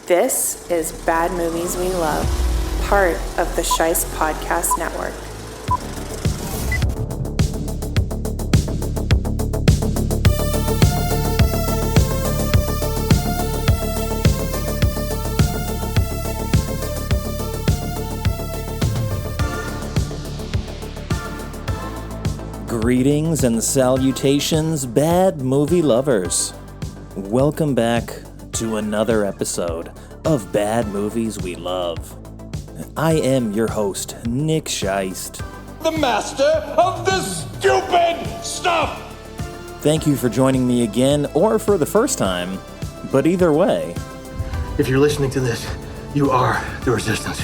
This is Bad Movies We Love, part of the Shice Podcast Network. Greetings and salutations, bad movie lovers. Welcome back to another episode of Bad Movies We Love. I am your host, Nick Scheist, the master of this stupid stuff! Thank you for joining me again, or for the first time, but either way. If you're listening to this, you are the Resistance.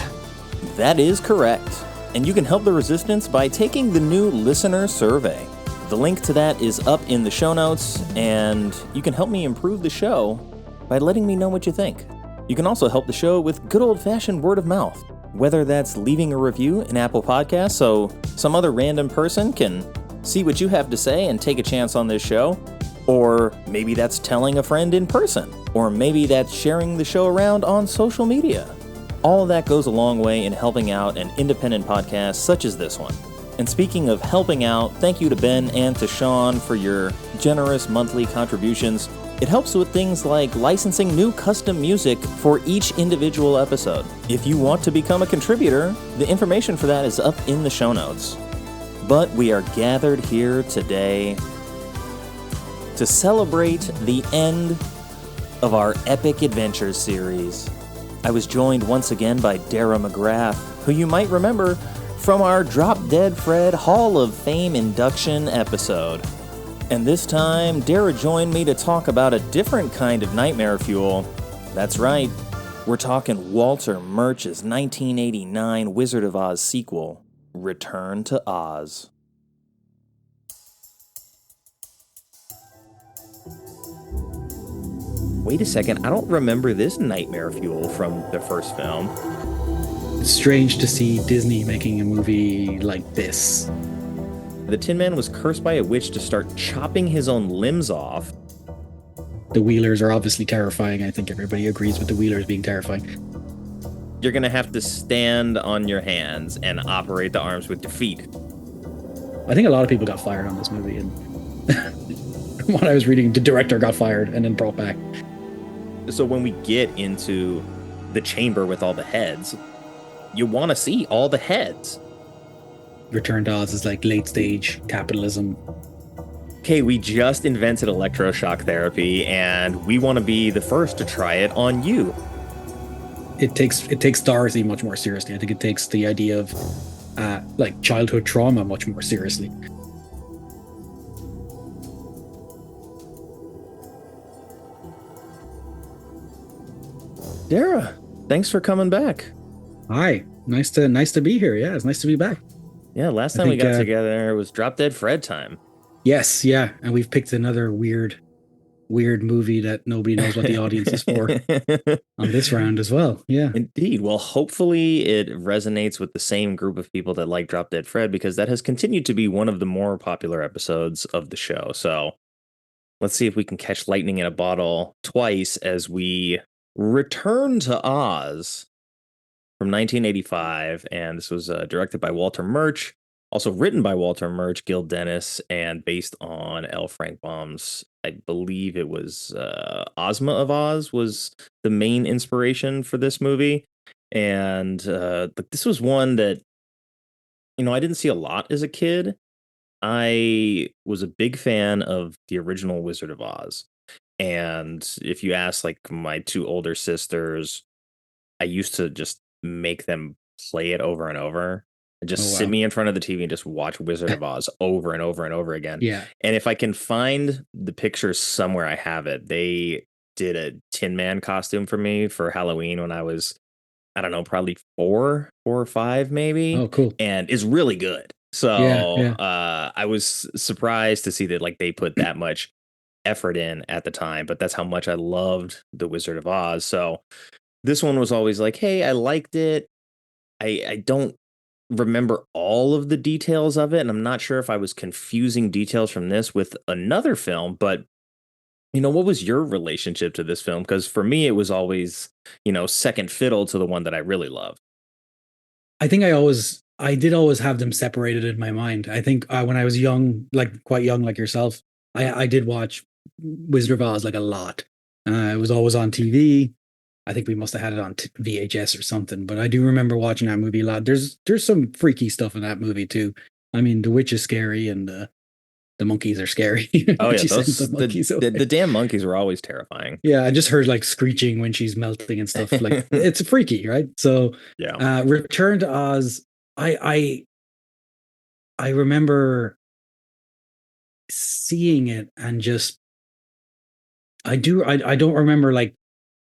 That is correct. And you can help the Resistance by taking the new listener survey. The link to that is up in the show notes, and you can help me improve the show by letting me know what you think. You can also help the show with good old-fashioned word of mouth, whether that's leaving a review in Apple Podcasts so some other random person can see what you have to say and take a chance on this show, or maybe that's telling a friend in person, or maybe that's sharing the show around on social media. All of that goes a long way in helping out an independent podcast such as this one. And speaking of helping out, thank you to Ben and to Sean for your generous monthly contributions. It helps with things like licensing new custom music for each individual episode. If you want to become a contributor, the information for that is up in the show notes. But we are gathered here today to celebrate the end of our Epic Adventures series. I was joined once again by Darragh McGrath, who you might remember from our Drop Dead Fred Hall of Fame induction episode. And this time, Darragh joined me to talk about a different kind of nightmare fuel. That's right, we're talking Walter Murch's 1989 Wizard of Oz sequel, Return to Oz. Wait a second, I don't remember this nightmare fuel from the first film. It's strange to see Disney making a movie like this. The Tin Man was cursed by a witch to start chopping his own limbs off. The Wheelers are obviously terrifying. I think everybody agrees with the Wheelers being terrifying. You're gonna have to stand on your hands and operate the arms with your feet. I think a lot of people got fired on this movie, and what I was reading, the director got fired and then brought back. So when we get into the chamber with all the heads, you want to see all the heads. Return to Oz is like late stage capitalism. Okay, we just invented electroshock therapy, and we want to be the first to try it on you. It takes Dorothy much more seriously. I think it takes the idea of like childhood trauma much more seriously. Darragh, thanks for coming back. Hi, nice to be here. Yeah, it's nice to be back. Yeah, last time we got together was Drop Dead Fred time. Yes, yeah, and we've picked another weird movie that nobody knows what the audience is for on this round as well. Yeah, indeed. Well, hopefully it resonates with the same group of people that like Drop Dead Fred, because that has continued to be one of the more popular episodes of the show. So let's see if we can catch lightning in a bottle twice as we return to Oz from 1985, and this was directed by Walter Murch, also written by Walter Murch, Gill, and based on L. Frank Baum's, I believe it was Ozma of Oz was the main inspiration for this movie. And this was one that, I didn't see a lot as a kid. I was a big fan of the original Wizard of Oz. And if you ask like my two older sisters, I used to just make them play it over and over and just sit me in front of the TV and just watch Wizard of Oz over and over and over again. Yeah. And if I can find the pictures somewhere, I have it. They did a Tin Man costume for me for Halloween when I was, I don't know, probably four or five maybe. Oh, cool. And it's really good. So Yeah. I was surprised to see that like they put that much effort in at the time, but that's how much I loved the Wizard of Oz. So this one was always like, hey, I liked it. I don't remember all of the details of it, and I'm not sure if I was confusing details from this with another film, but What was your relationship to this film? Because for me, it was always, second fiddle to the one that I really love. I think I did always have them separated in my mind. I think when I was young, like quite young, like yourself, I did watch Wizard of Oz like a lot. It was always on TV. I think we must have had it on VHS or something. But I do remember watching that movie a lot. There's some freaky stuff in that movie too. I mean, the witch is scary and the monkeys are scary. Oh When yeah, she sends those the monkeys the damn monkeys were always terrifying. Yeah, I just heard like screeching when she's melting and stuff. Like it's freaky, right? So, Yeah. Return to Oz. I remember seeing it and just I don't remember like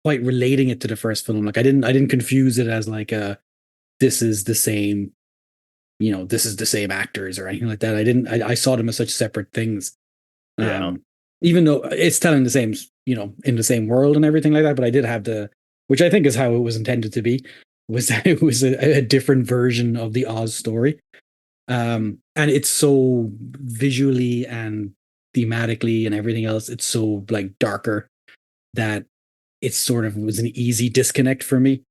quite relating it to the first film. Like I didn't confuse it as like this is the same, this is the same actors or anything like that. I saw them as such separate things. Yeah. Even though it's telling the same, in the same world and everything like that, but I did have which I think is how it was intended to be, was that it was a different version of the Oz story. And it's so visually and thematically and everything else, it's so like darker that it sort of was an easy disconnect for me,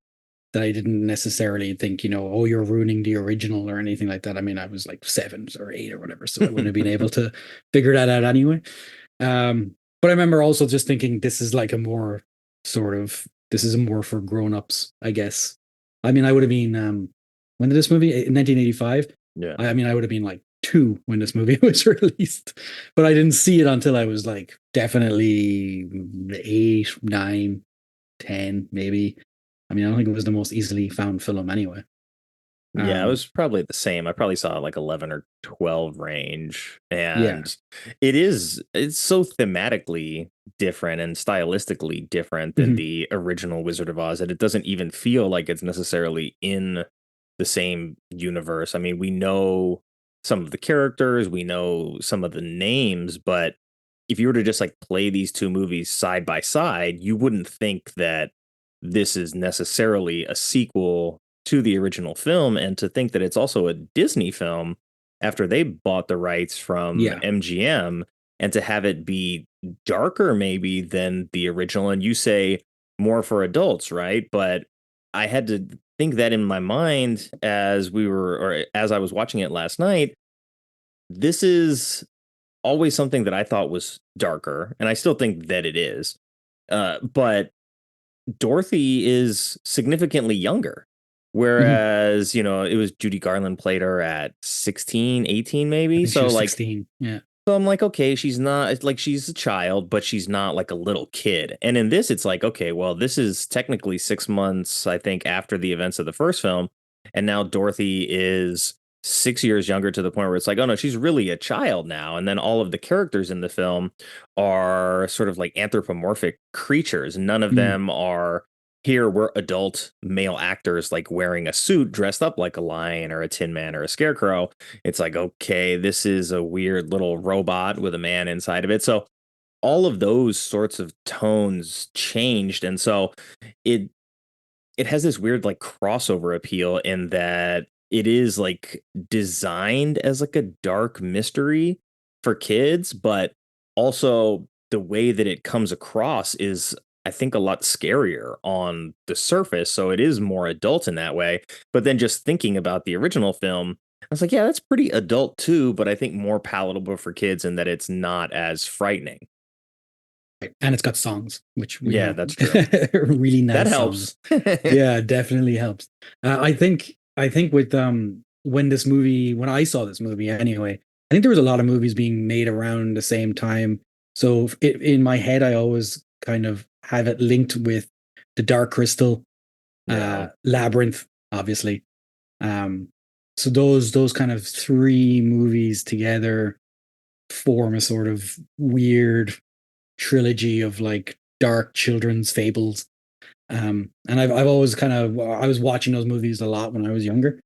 that I didn't necessarily think, oh, you're ruining the original or anything like that. I mean, I was like 7 or 8 or whatever, so I wouldn't have been able to figure that out anyway. But I remember also just thinking this is like this is a more for grown-ups, I guess. I mean, I would have been when did this movie? In 1985? Yeah. I mean, I would have been like 2 when this movie was released, but I didn't see it until I was like definitely 8, 9, 10, maybe. I mean, I don't think it was the most easily found film anyway. Yeah, it was probably the same. I probably saw like 11 or 12 range. Yeah. And it's so thematically different and stylistically different than Mhm. the original Wizard of Oz that it doesn't even feel like it's necessarily in the same universe. I mean, we know some of the characters, we know some of the names, but if you were to just like play these two movies side by side, you wouldn't think that this is necessarily a sequel to the original film. And to think that it's also a Disney film after they bought the rights from Yeah. MGM, and to have it be darker maybe than the original. And you say more for adults, right? But I had to think that in my mind as I was watching it last night. This is always something that I thought was darker, and I still think that it is. But Dorothy is significantly younger. Mhm. Whereas, it was Judy Garland played her at 16, 18, I maybe. think she So was like 16. Yeah. so I'm like, okay, she's not it's like she's a child, but she's not like a little kid. And in this, it's like, okay, well, this is technically 6 months, I think, after the events of the first film. And now Dorothy is 6 years younger, to the point where it's like, oh no, she's really a child now. And then all of the characters in the film are sort of like anthropomorphic creatures. None of Mm. them are here. We're adult male actors like wearing a suit dressed up like a lion or a tin man or a scarecrow. It's like, okay, this is a weird little robot with a man inside of it. So all of those sorts of tones changed. And so it it has this weird like crossover appeal in that it is like designed as like a dark mystery for kids, but also the way that it comes across is, I think, a lot scarier on the surface. So it is more adult in that way. But then just thinking about the original film, I was like, yeah, that's pretty adult too, but I think more palatable for kids in that it's not as frightening. Right. And it's got songs, which Yeah, that's true. really That nice helps. songs. Yeah, definitely helps. I think with when I saw this movie anyway, I think there was a lot of movies being made around the same time. So in my head, I always kind of have it linked with the Dark Crystal, Yeah. Labyrinth, obviously. Um, so those kind of 3 movies together form a sort of weird trilogy of like dark children's fables. And I've always I was watching those movies a lot when I was younger.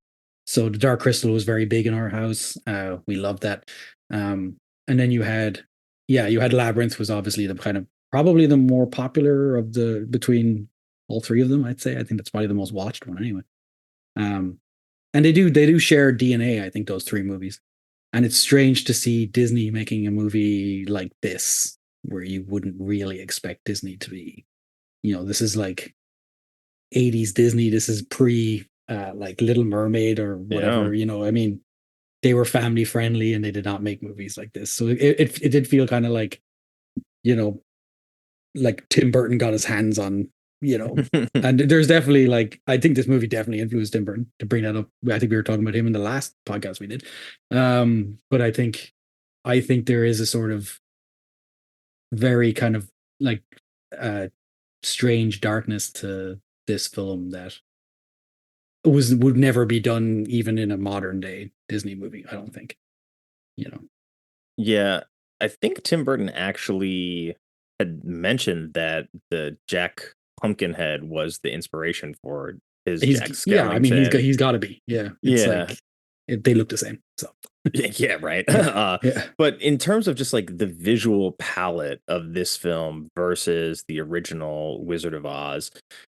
So the Dark Crystal was very big in our house. We loved that. And then you had Labyrinth, was obviously the kind of probably the more popular of the between all 3 of them. I'd say I think that's probably the most watched one anyway. Um, and they do share DNA. I think those 3 movies. And it's strange to see Disney making a movie like this. where you wouldn't really expect Disney to be. This is like 80s Disney. This is pre like Little Mermaid or whatever. I mean, they were family friendly and they did not make movies like this. So it did feel kind of like, like Tim Burton got his hands on, and there's definitely like, I think this movie definitely influenced Tim Burton, to bring that up. I think we were talking about him in the last podcast we did. But I think there is a sort of very kind of like strange darkness to this film that would never be done even in a modern day Disney movie, I don't think. Yeah, I think Tim Burton actually had mentioned that the Jack Pumpkinhead was the inspiration for his Jack Skellington. Yeah, I mean he's got to be. Yeah, it's like they look the same. So yeah, right. Yeah. But in terms of just like the visual palette of this film versus the original Wizard of Oz,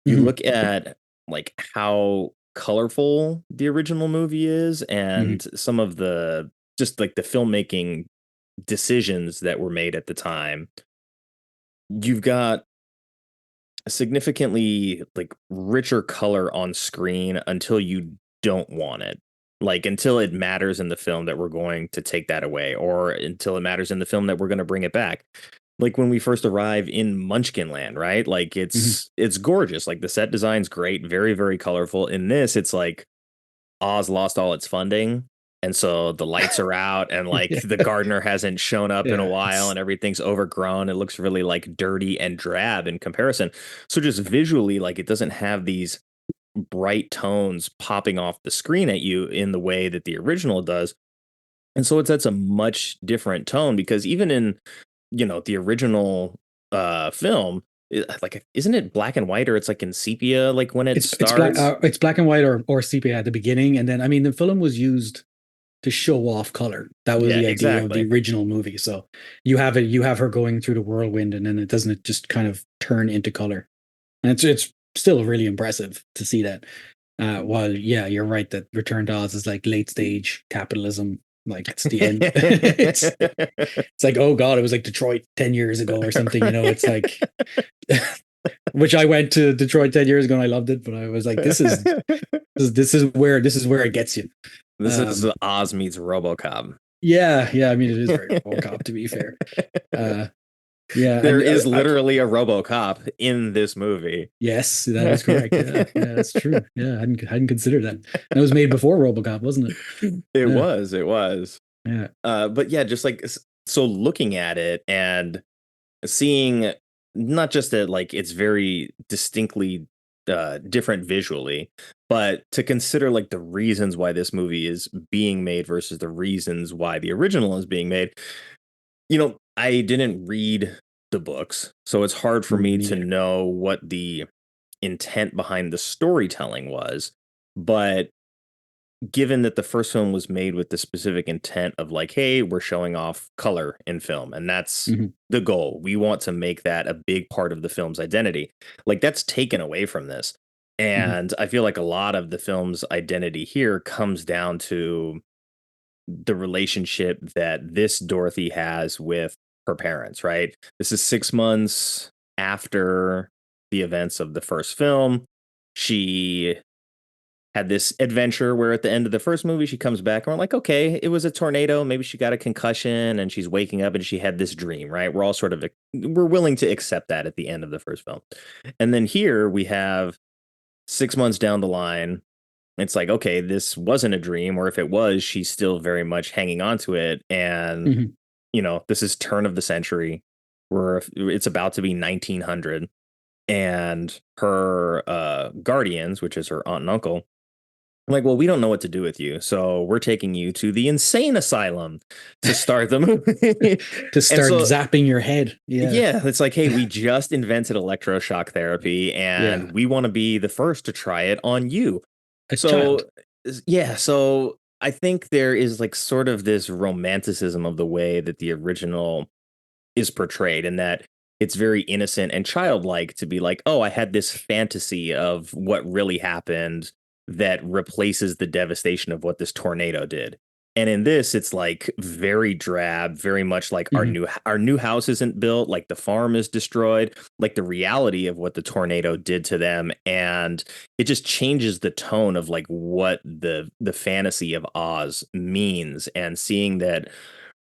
you look at like how colorful the original movie is, and some of the just like the filmmaking decisions that were made at the time. You've got a significantly like richer color on screen until you don't want it. Like until it matters in the film that we're going to take that away, or until it matters in the film that we're going to bring it back. Like when we first arrive in Munchkinland, right? Like it's gorgeous. Like the set design's great, very, very colorful. In this, it's like Oz lost all its funding. And so the lights are out and like the gardener hasn't shown up in a while and everything's overgrown. It looks really like dirty and drab in comparison. So just visually, like it doesn't have these bright tones popping off the screen at you in the way that the original does. And so it sets a much different tone, because even in, the original film, like, isn't it black and white, or it's like in sepia, like when it starts? It's black and white or sepia at the beginning. And then, I mean, the film was used to show off color. That was the idea of the original movie. So you have her going through the whirlwind, and then it doesn't just kind of turn into color. And it's still really impressive to see that. While you're right that Return to Oz is like late stage capitalism. Like it's the end. it's like, oh God, it was like Detroit 10 years ago or something. It's like, which I went to Detroit 10 years ago and I loved it, but I was like, this is where it gets you. This is Oz meets RoboCop. Yeah. I mean, it is very RoboCop, to be fair. There is literally a RoboCop in this movie. Yes, that is correct. Yeah, that's true. Yeah, I hadn't considered that. That was made before RoboCop, wasn't it? It was. Yeah. But yeah, just like, so looking at it and seeing not just that, like it's very distinctly different visually, but to consider like the reasons why this movie is being made versus the reasons why the original is being made. I didn't read the books, so it's hard for me to know what the intent behind the storytelling was. But given that the first film was made with the specific intent of like, hey, we're showing off color in film, and that's the goal. We want to make that a big part of the film's identity. Like that's taken away from this. And I feel like a lot of the film's identity here comes down to the relationship that this Dorothy has with her parents, right? This is 6 months after the events of the first film. She had this adventure where at the end of the first movie, she comes back and we're like, okay, it was a tornado. Maybe she got a concussion and she's waking up and she had this dream, right? We're all we're willing to accept that at the end of the first film. And then here we have 6 months down the line. It's like, okay, this wasn't a dream, or if it was, she's still very much hanging on to it. And, this is turn of the century, where it's about to be 1900. And her guardians, which is her aunt and uncle, like, well, we don't know what to do with you, so we're taking you to the insane asylum to start the movie. To start zapping your head. Yeah, it's like, hey, we just invented electroshock therapy, and we want to be the first to try it on you. So I think there is like sort of this romanticism of the way that the original is portrayed, and that it's very innocent and childlike to be like, oh, I had this fantasy of what really happened that replaces the devastation of what this tornado did. And in this, it's like very drab, very much like our new house isn't built, like the farm is destroyed, like the reality of what the tornado did to them, and it just changes the tone of like what the fantasy of Oz means. And seeing that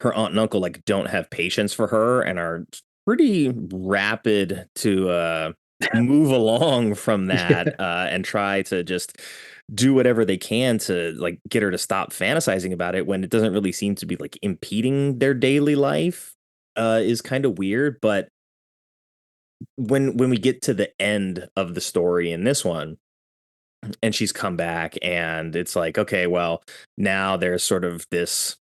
her aunt and uncle like don't have patience for her and are pretty rapid to move along from that and try to just do whatever they can to like get her to stop fantasizing about it when it doesn't really seem to be like impeding their daily life is kind of weird. But when we get to the end of the story in this one and she's come back and it's like, okay, well, now there's sort of this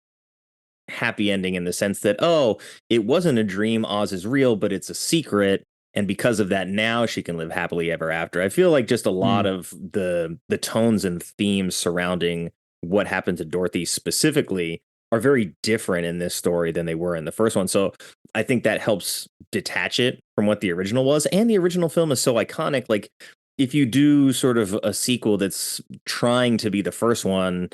happy ending in the sense that, oh, it wasn't a dream, Oz is real, but it's a secret, and because of that now she can live happily ever after. I feel like just a lot of the tones and themes surrounding what happened to Dorothy specifically are very different in this story than they were in the first one. So I think that helps detach it from what the original was, and the original film is so iconic. Like if you do sort of a sequel that's trying to be the first one,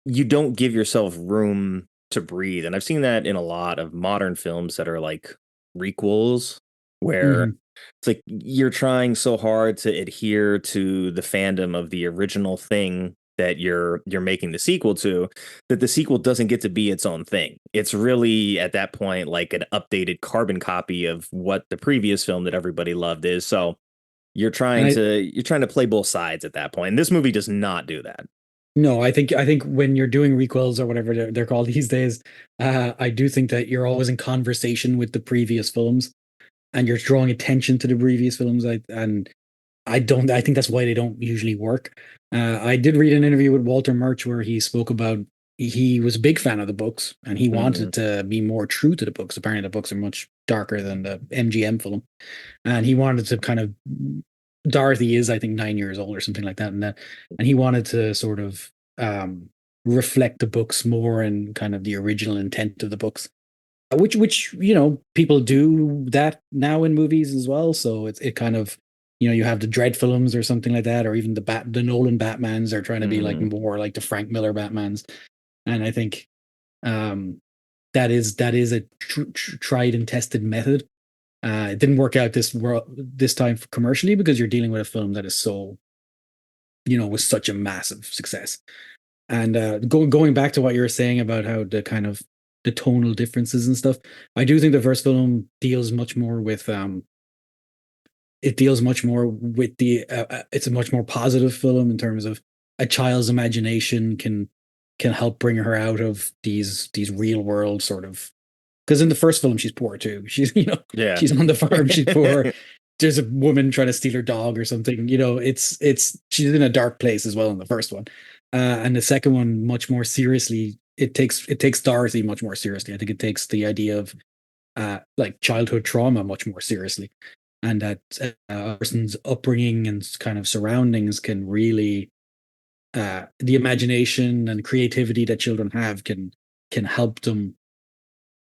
you don't give yourself room to breathe. And I've seen that in a lot of modern films that are like requels, where it's like you're trying so hard to adhere to the fandom of the original thing that you're making the sequel to, that the sequel doesn't get to be its own thing. It's really at that point like an updated carbon copy of what the previous film that everybody loved is. So you're trying to play both sides at that point. And this movie does not do that. No, I think when you're doing requels or whatever they're called these days, I do think that you're always in conversation with the previous films, and you're drawing attention to the previous films. I think that's why they don't usually work. I did read an interview with Walter Murch where he spoke about he was a big fan of the books and he wanted to be more true to the books. Apparently, the books are much darker than the MGM film, and he wanted to kind of Dorothy is, I think, 9 years old or something like that, and he wanted to sort of reflect the books more and kind of the original intent of the books, which people do that now in movies as well. So it kind of you have the Dread films or something like that, or even the Nolan Batmans are trying to be like more like the Frank Miller Batmans, and I think that is a tried and tested method. It didn't work out this time commercially because you're dealing with a film that is so, was such a massive success. And going back to what you were saying about how the kind of the tonal differences and stuff, I do think the first film deals much more with it's a much more positive film in terms of a child's imagination can help bring her out of these real world sort of. Because in the first film, she's poor too. She's, she's on the farm. She's poor. There's a woman trying to steal her dog or something. She's in a dark place as well in the first one, and the second one much more seriously. It takes Dorothy much more seriously. I think it takes the idea of like childhood trauma much more seriously, and that a person's upbringing and kind of surroundings can really the imagination and creativity that children have can help them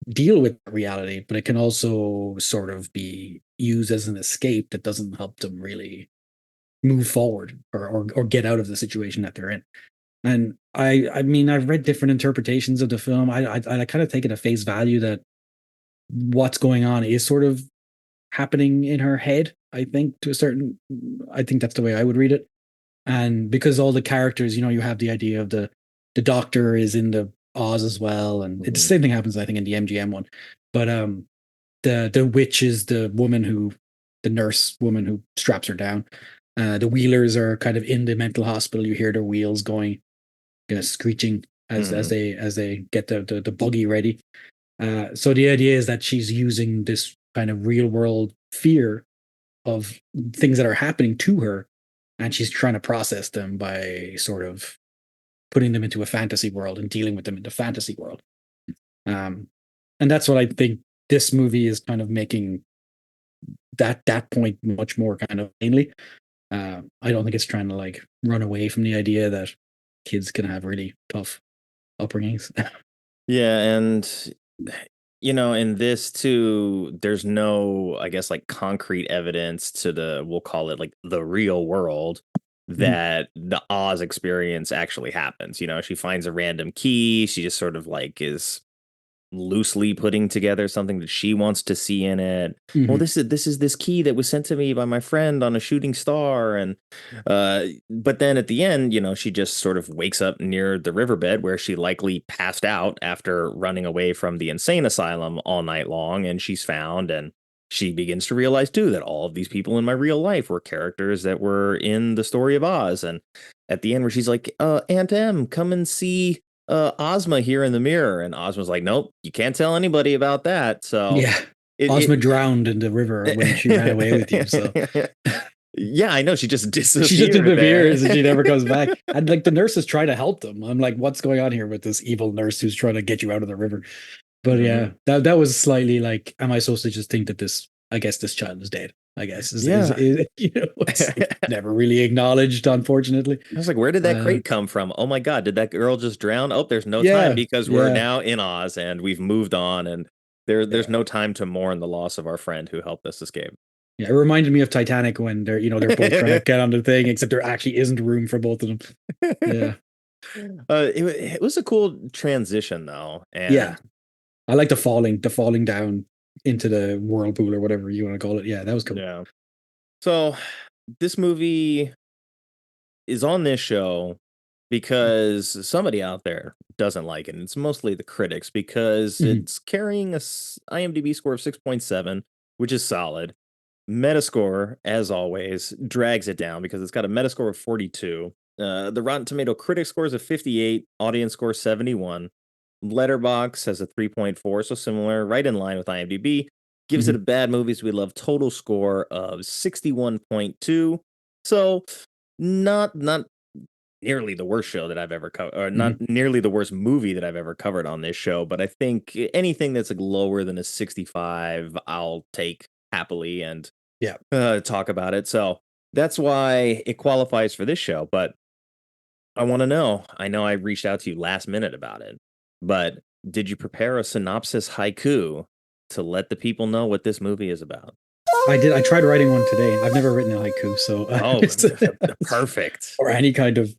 deal with reality, but it can also sort of be used as an escape that doesn't help them really move forward or get out of the situation that they're in. And I mean, I've read different interpretations of the film. I kind of take it at face value that what's going on is sort of happening in her head. I think I think that's the way I would read it. And because all the characters, you have the idea of the doctor is in the Oz as well, and it's the same thing happens, I think, in the MGM one. But the witch is the nurse woman who straps her down. The Wheelers are kind of in the mental hospital. You hear their wheels going, screeching as they get the buggy ready. So the idea is that she's using this kind of real world fear of things that are happening to her, and she's trying to process them by sort of putting them into a fantasy world and dealing with them in the fantasy world. And that's what I think this movie is kind of making that point much more kind of plainly. I don't think it's trying to like run away from the idea that kids can have really tough upbringings. Yeah, and in this too, there's no, I guess, like concrete evidence to we'll call it like the real world that the Oz experience actually happens. You know, she finds a random key. She just sort of like is loosely putting together something that she wants to see in it. Well, this is this key that was sent to me by my friend on a shooting star, and but then at the end, you know, she just sort of wakes up near the riverbed where she likely passed out after running away from the insane asylum all night long, and she's found, and she begins to realize too that all of these people in my real life were characters that were in the story of Oz. And at the end where she's like, Aunt Em, come and see Ozma here in the mirror, and Ozma's like, nope, you can't tell anybody about that. So yeah, Ozma drowned in the river when she ran away with you. So yeah, I know, she just disappears. She just disappears and she never comes back. And like the nurses try to help them. I'm like, what's going on here with this evil nurse who's trying to get you out of the river? But yeah, that was slightly like, am I supposed to just think that I guess this child is dead? I guess is you know, it's never really acknowledged, unfortunately. I was like, where did that crate come from? Oh my god, did that girl just drown? Oh, there's no time because we're now in Oz and we've moved on, and there's no time to mourn the loss of our friend who helped us escape. Yeah, it reminded me of Titanic when they're both trying to get on the thing, except there actually isn't room for both of them. Yeah. It was a cool transition though. And yeah. I like the falling down into the whirlpool or whatever you want to call it. Yeah, that was cool. Yeah. So this movie is on this show because somebody out there doesn't like it. And it's mostly the critics because it's carrying a IMDb score of 6.7, which is solid. Metascore, as always, drags it down because it's got a Metascore of 42. The Rotten Tomato critic score is a 58, audience score 71. Letterboxd has a 3.4, so similar, right in line with IMDb. Gives it a Bad Movies We Love total score of 61.2. So not nearly the worst show that I've ever covered, or not nearly the worst movie that I've ever covered on this show. But I think anything that's like lower than a 65, I'll take happily and talk about it. So that's why it qualifies for this show. But I want to know. I know I reached out to you last minute about it. But did you prepare a synopsis haiku to let the people know what this movie is about? I did. I tried writing one today. I've never written a haiku, so perfect. Or any kind of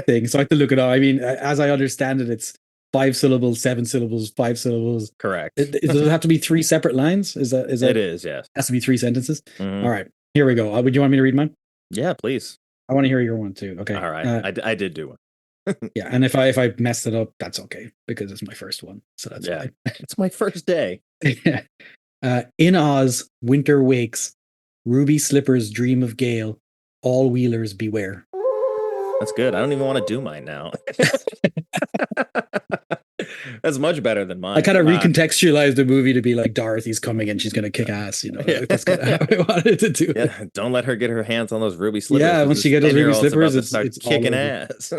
thing. So I have to look it up. I mean, as I understand it, it's 5 syllables, 7 syllables, 5 syllables. Correct. Does it have to be 3 separate lines? Is that? It is, yes. Has to be 3 sentences. All right, here we go. Would you want me to read mine? Yeah, please. I want to hear your one too. Okay. All right. I did do one. Yeah, and if I messed it up, that's okay because it's my first one, so that's fine. It's my first day. In Oz, winter wakes. Ruby slippers dream of gale. All wheelers beware. That's good. I don't even want to do mine now. That's much better than mine. I kind of recontextualized the movie to be like Dorothy's coming and she's going to kick ass. You know, that's kind of how I wanted to do it. Yeah, don't let her get her hands on those ruby slippers. Yeah, once she gets those ruby slippers, it's kicking ass.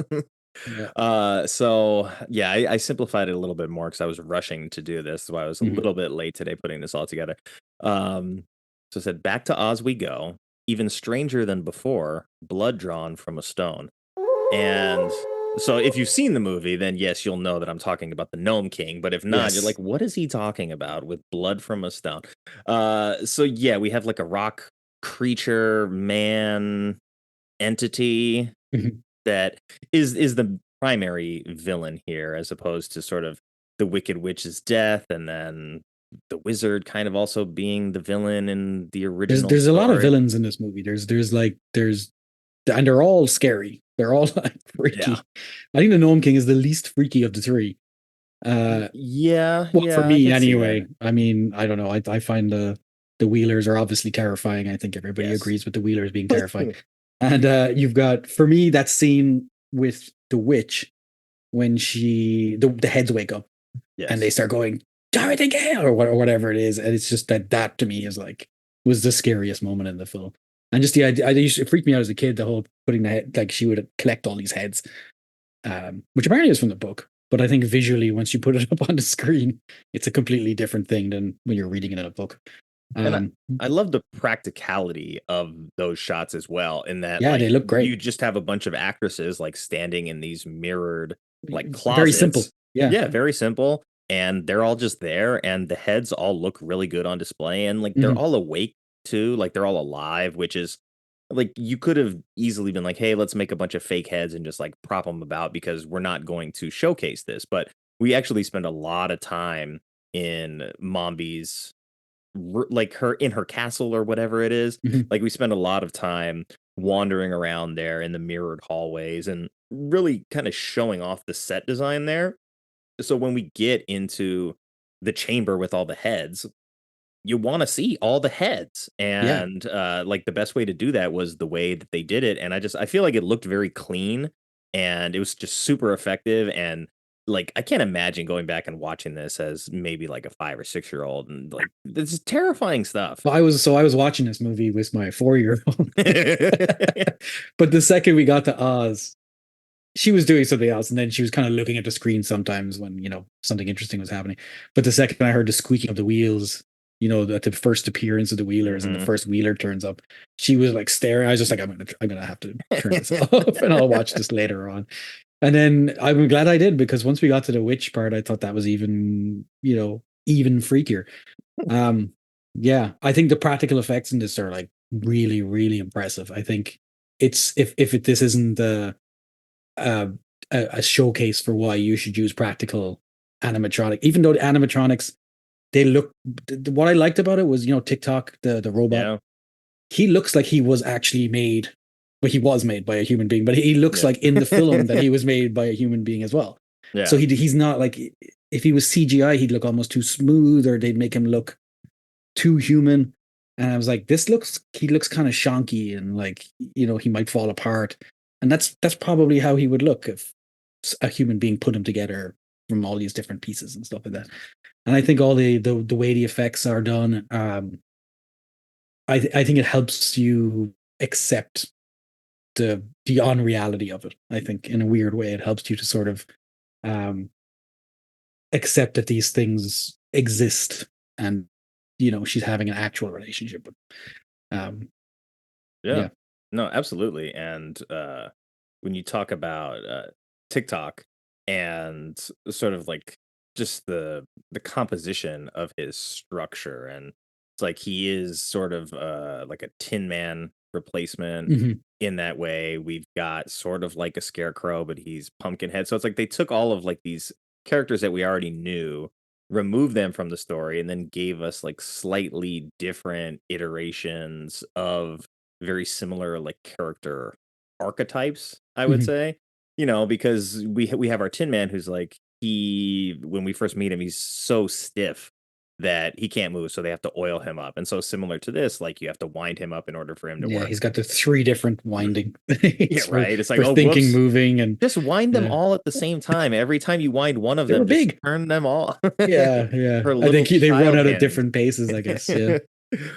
So yeah, I simplified it a little bit more because I was rushing to do this. So I was a little bit late today putting this all together. So it said, back to Oz we go, even stranger than before, blood drawn from a stone. And so if you've seen the movie, then yes, you'll know that I'm talking about the Gnome King. But if not, you're like, what is he talking about with blood from a stone? So yeah, we have like a rock creature, man, entity that is the primary villain here, as opposed to sort of the Wicked Witch's death, and then the wizard kind of also being the villain in the original. There's a lot of villains in this movie. There's and they're all scary. They're all like freaky. Yeah. I think the Gnome King is the least freaky of the three. For me anyway. I mean, I don't know. I find the Wheelers are obviously terrifying. I think everybody agrees with the Wheelers being terrifying. And you've got, for me, that scene with the witch when the heads wake up and they start going, Dorothy Gale, or whatever it is. And it's just that to me was the scariest moment in the film. And just the idea, it freaked me out as a kid, the whole putting the head, like she would collect all these heads, which apparently is from the book. But I think visually, once you put it up on the screen, it's a completely different thing than when you're reading it in a book. And I love the practicality of those shots as well. In that, they look great. You just have a bunch of actresses like standing in these mirrored closets. Very simple. Yeah, very simple. And they're all just there, and the heads all look really good on display, and they're all awake too, they're all alive, which is like you could have easily been like, hey, let's make a bunch of fake heads and just like prop them about because we're not going to showcase this. But we actually spend a lot of time in Mombi's like her in her castle or whatever it is. Mhm. Like we spend a lot of time wandering around there in the mirrored hallways and really kind of showing off the set design there. So when we get into the chamber with all the heads, you want to see all the heads. Yeah. And like the best way to do that was the way that they did it. And I feel like it looked very clean and it was just super effective. And like I can't imagine going back and watching this as maybe like a 5 or 6 year old, and like this is terrifying stuff. Well, I was watching this movie with my 4-year-old. But the second we got to Oz, she was doing something else, and then she was kind of looking at the screen sometimes when, something interesting was happening. But the second I heard the squeaking of the wheels, at the first appearance of the wheelers and the first wheeler turns up, she was like staring. I was just like, I'm gonna have to turn this off, and I'll watch this later on. And then I'm glad I did, because once we got to the witch part, I thought that was even freakier. Yeah, I think the practical effects in this are like really, really impressive. I think it's if this isn't uh, a showcase for why you should use practical animatronic, even though the animatronics, they look. What I liked about it was, TikTok, the robot. Yeah. He looks like he was actually made. Well, he was made by a human being, but he looks like in the film that he was made by a human being as well. Yeah. So he's not like, if he was CGI, he'd look almost too smooth, or they'd make him look too human. And I was like, he looks kind of shonky, and like, he might fall apart. And that's probably how he would look if a human being put him together from all these different pieces and stuff like that. And I think all the way the effects are done, I think it helps you accept the unreality of it. I think in a weird way, it helps you to sort of accept that these things exist, and she's having an actual relationship with. Yeah. Yeah. No, absolutely. And when you talk about TikTok and sort of like just the composition of his structure, and it's like he is sort of like a Tin Man replacement Mhm. in that way. We've got sort of like a Scarecrow, but he's Pumpkinhead. So it's like they took all of like these characters that we already knew, removed them from the story, and then gave us like slightly different iterations of very similar like character archetypes, I would Mhm. say. Because we have our Tin Man, who's like, when we first meet him, he's so stiff that he can't move, so they have to oil him up. And so similar to this, like you have to wind him up in order for him to Yeah, work. he's got the 3 different winding Yeah, things right. It's like, for oh, thinking, whoops. moving, and Just wind them yeah. all at the same time. Every time you wind one of They were them, just big. turn them all. Yeah. Her I little think they run child out at hands. different paces, I guess. Yeah,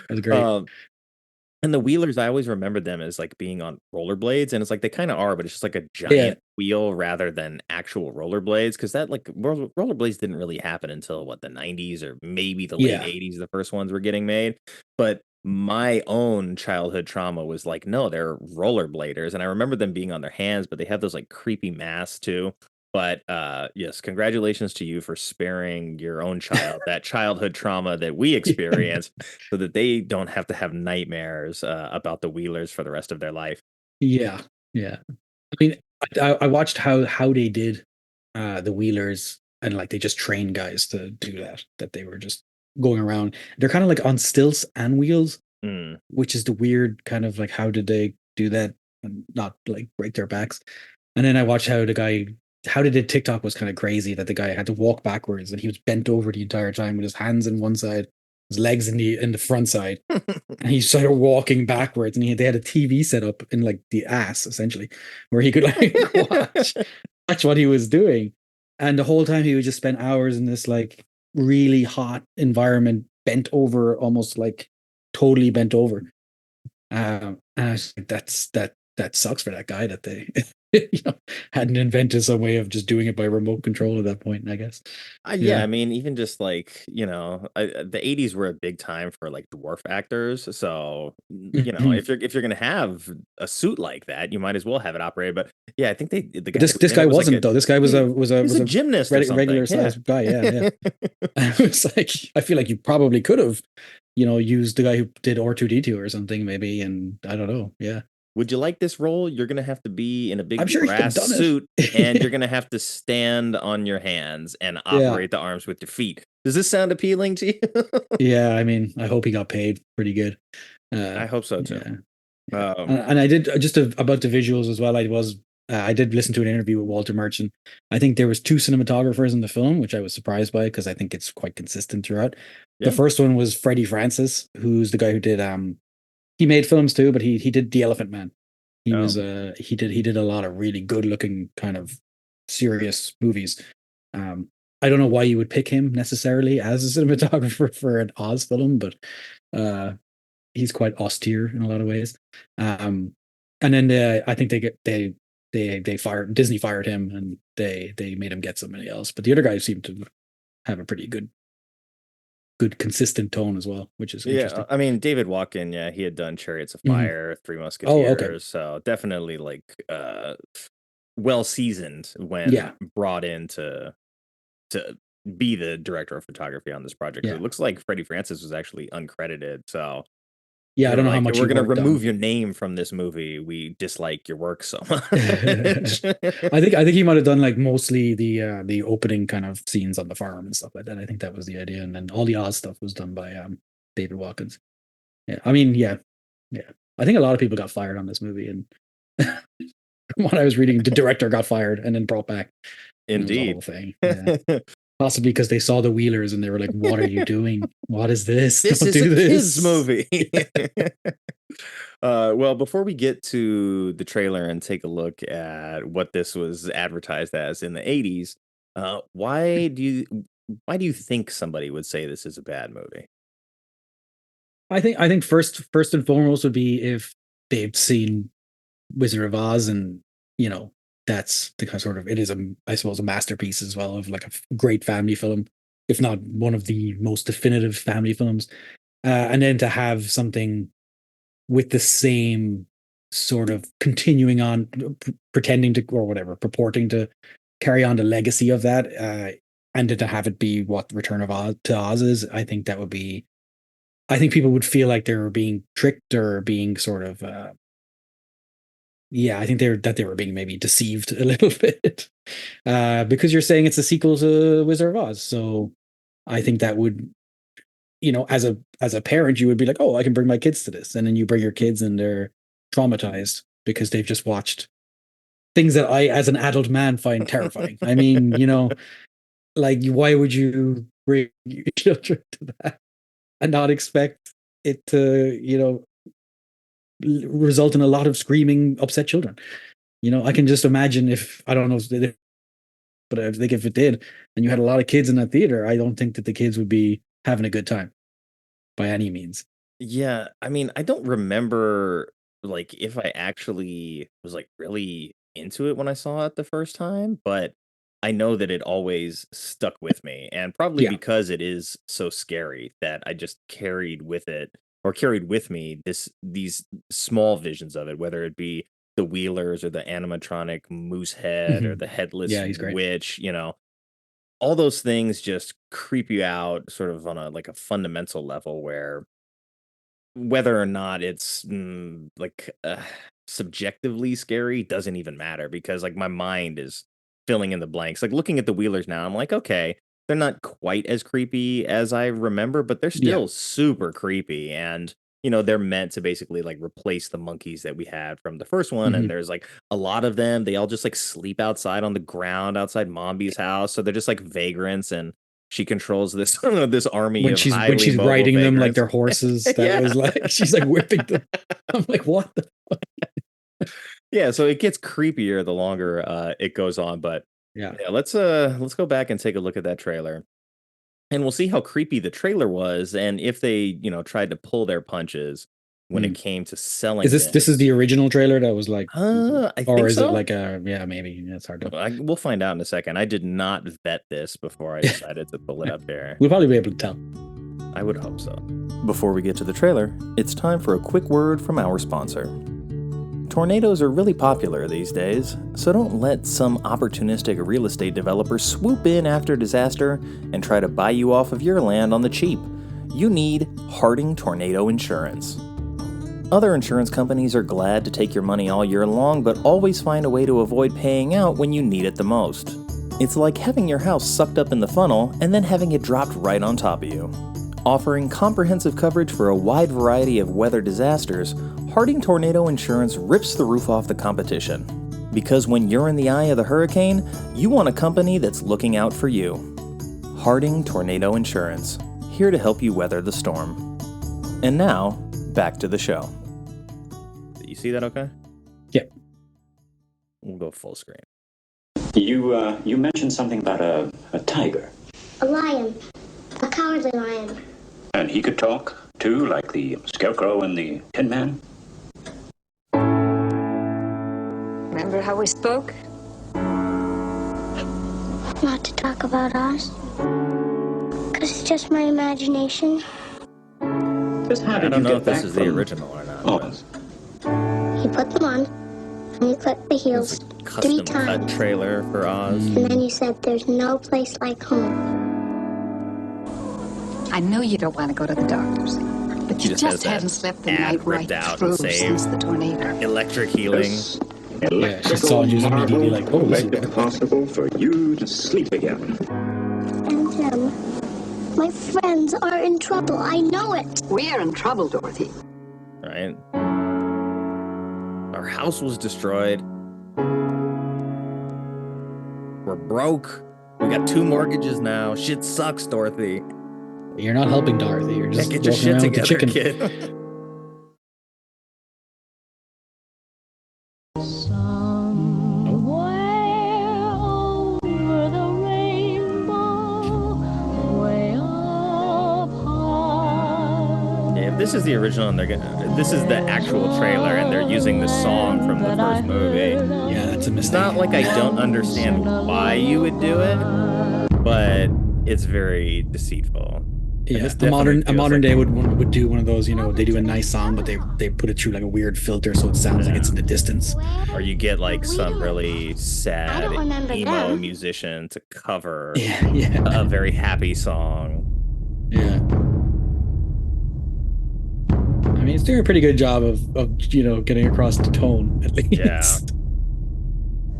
that's great. And the wheelers, I always remembered them as like being on rollerblades, and it's like they kind of are, but it's just like a Yeah. giant wheel rather than actual rollerblades. Because that like rollerblades didn't really happen until the 90s or maybe the late Yeah. 80s. The first ones were getting made, but my own childhood trauma was like, no, they're rollerbladers, and I remember them being on their hands, but they have those like creepy masks too. But yes, congratulations to you for sparing your own child that childhood trauma that we experienced, so that they don't have to have nightmares about the wheelers for the rest of their life. Yeah. I mean, I watched how they did the wheelers, and like they just trained guys to do that they were just going around. They're kind of like on stilts and wheels, Mm. which is the weird kind of like, how did they do that and not like break their backs? And then I watched how they did TikTok was kind of crazy, that the guy had to walk backwards, and he was bent over the entire time with his hands in one side, his legs in the front side, and he started walking backwards, and they had a TV set up in like the ass essentially, where he could like watch what he was doing, and the whole time he would just spend hours in this like really hot environment, bent over, almost like totally bent over. And I was like, that sucks for that guy that they hadn't invented some way of just doing it by remote control at that point, I guess. Yeah, I mean, even just like, the 80s were a big time for like dwarf actors. So, Mhm. if you're gonna have a suit like that, you might as well have it operated. But yeah, I think the But guy this that was in guy it was like wasn't though. This guy was he a was a gymnast or something. regular Yeah. sized guy. Yeah. I was like, I feel like you probably could have use the guy who did R2D2 or something maybe, and I don't know. Yeah. Would you like this role? You're going to have to be in a big I'm sure he could have brass done suit, it. and you're going to have to stand on your hands and Yeah. operate the arms with your feet. Does this sound appealing to you? Yeah, I mean, I hope he got paid pretty good. I hope so too. Yeah. And I did about the visuals as well. I did listen to an interview with Walter Murch, and I think there was 2 cinematographers in the film, which I was surprised by because I think it's quite consistent throughout. Yeah. The first one was Freddie Francis, who's the guy who did he made films too, but he did The Elephant Man. He was he did a lot of really good looking kind of serious movies. I don't know why you would pick him necessarily as a cinematographer for an Oz film, but he's quite austere in a lot of ways. And then I think Disney fired him, and they made him get somebody else. But the other guys seem to have a pretty good consistent tone as well, which is interesting. I mean, David Walken, he had done Chariots of Fire, Three Musketeers, so definitely like well seasoned when brought in to be the director of photography on this project. It looks like Freddie Francis was actually uncredited, so I don't know how much we're going to remove your name from this movie. We dislike your work so much. I think he might have done like mostly the opening kind of scenes on the farm and stuff like that. I think that was the idea, and then all the Oz stuff was done by David Watkins. Yeah, I mean, yeah. I think a lot of people got fired on this movie, and from what I was reading, the director got fired and then brought back. Indeed, whole thing. Yeah. Possibly because they saw the Wheelers and they were like, "What are you doing? What is this? This is a kids movie." Well, before we get to the trailer and take a look at what this was advertised as in the 80s, why do you think somebody would say this is a bad movie? I think first and foremost would be if they've seen Wizard of Oz, and that's the kind of sort of, it is I suppose a masterpiece as well of like a great family film, if not one of the most definitive family films. And then to have something with the same sort of continuing on, pretending to, or whatever, purporting to carry on the legacy of that, and to have it be what Return of Oz to Oz is, I think that would be, I think people would feel like they were being tricked or being sort of, I think they were being maybe deceived a little bit, because you're saying it's a sequel to Wizard of Oz. So I think that would, as a parent, you would be like, oh, I can bring my kids to this, and then you bring your kids and they're traumatized because they've just watched things that I, as an adult man, find terrifying. I mean, like, why would you bring your children to that and not expect it to, result in a lot of screaming, upset children? I can just imagine if, I don't know, but I think if it did, and you had a lot of kids in that theater, I don't think that the kids would be having a good time by any means. Yeah, I mean, I don't remember like if I actually was like really into it when I saw it the first time, but I know that it always stuck with me, and probably because it is so scary that I just carried with me these small visions of it, whether it be the Wheelers or the animatronic moose head or the headless witch, all those things just creep you out sort of on a fundamental level, where whether or not it's subjectively scary doesn't even matter, because like my mind is filling in the blanks. Like looking at the Wheelers now, I'm like, okay, they're not quite as creepy as I remember, but they're still super creepy. And, they're meant to basically like replace the monkeys that we had from the first one. And there's like a lot of them. They all just like sleep outside on the ground outside Mombi's house. So they're just like vagrants, and she controls this this army when of she's mobile riding vagrants. them like they're horses. That was like, she's like whipping them. I'm like, what the fuck? Yeah, so it gets creepier the longer it goes on, but let's go back and take a look at that trailer, and we'll see how creepy the trailer was, and if they tried to pull their punches when it came to selling. Is this is the original trailer that was like, I think or is so? it like maybe it's hard to. We'll find out in a second. I did not vet this before I decided to pull it up here. We'll probably be able to tell. I would hope so. Before we get to the trailer, it's time for a quick word from our sponsor. Tornadoes are really popular these days, so don't let some opportunistic real estate developer swoop in after disaster and try to buy you off of your land on the cheap. you need Harding Tornado Insurance. Other insurance companies are glad to take your money all year long, but always find a way to avoid paying out when you need it the most. It's like having your house sucked up in the funnel and then having it dropped right on top of you. Offering comprehensive coverage for a wide variety of weather disasters, Harding Tornado Insurance rips the roof off the competition. Because when you're in the eye of the hurricane, you want a company that's looking out for you. Harding Tornado Insurance, here to help you weather the storm. And now, back to the show. You see that okay? Yep. We'll go full screen. You mentioned something about a tiger. A lion. A cowardly lion. And he could talk, too, like the Scarecrow and the Tin Man? Remember how we spoke? Not to talk about us. Because it's just my imagination. Just how I did don't you know get if this back is the from original or not. Oz? You put them on, and you click the heels 3 Custom cut times. trailer for Oz. And then you said there's no place like home. I know you don't want to go to the doctors, but He you just has just that haven't slept the ad night ripped right out through and saved. since the tornado. Electric healing. This Yeah, she saw it, she was immediately like, oh, this is make it possible for you to sleep again. And them. My friends are in trouble. I know it. We're in trouble, Dorothy. Right? Our house was destroyed. We're broke. We got 2 mortgages now. Shit sucks, Dorothy. You're not helping Dorothy. You're just Get your walking shit around with the together, chicken. kid. Yeah, if this is the original and this is the actual trailer and they're using the song from the first movie. Yeah, that's a It's mistake. not like I don't understand why you would do it, but it's very deceitful. And Yeah, this a definitely feels modern like- day would do one of those. They do a nice song, but they put it through like a weird filter, so it sounds like it's in the distance. Or you get like some really sad I don't remember emo them. musician to cover Yeah. a very happy song. Yeah. I mean, it's doing a pretty good job of getting across the tone at least. Yeah.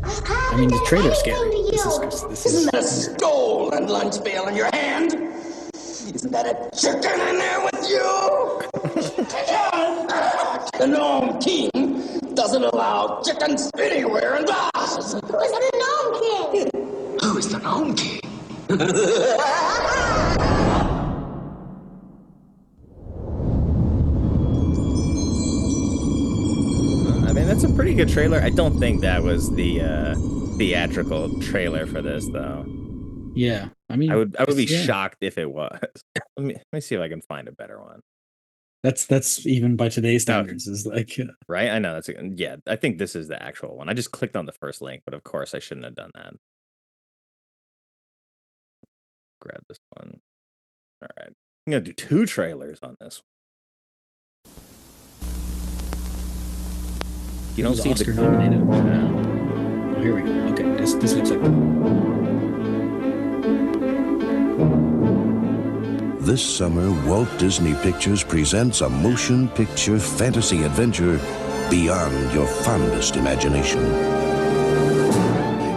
I mean, the trailer's scary. This is Isn't that a stolen lunch pail in your hand? Isn't that a chicken in there with you? The Gnome King doesn't allow chickens anywhere in Oz. Who's the Gnome King? Who is the Gnome King? I mean, that's a pretty good trailer. I don't think that was the theatrical trailer for this, though. yeah. I mean, I would be yeah. shocked if it was. Let me see if I can find a better one. That's even by today's standards is like Right? I know yeah. I think this is the actual one. I just clicked on the first link, but of course I shouldn't have done that. Grab this one. All right, I'm gonna do 2 trailers on this. You don't was see Oscar the nominated. Yeah. Oh, here we go. Okay, this looks like This summer, Walt Disney Pictures presents a motion picture fantasy adventure beyond your fondest imagination.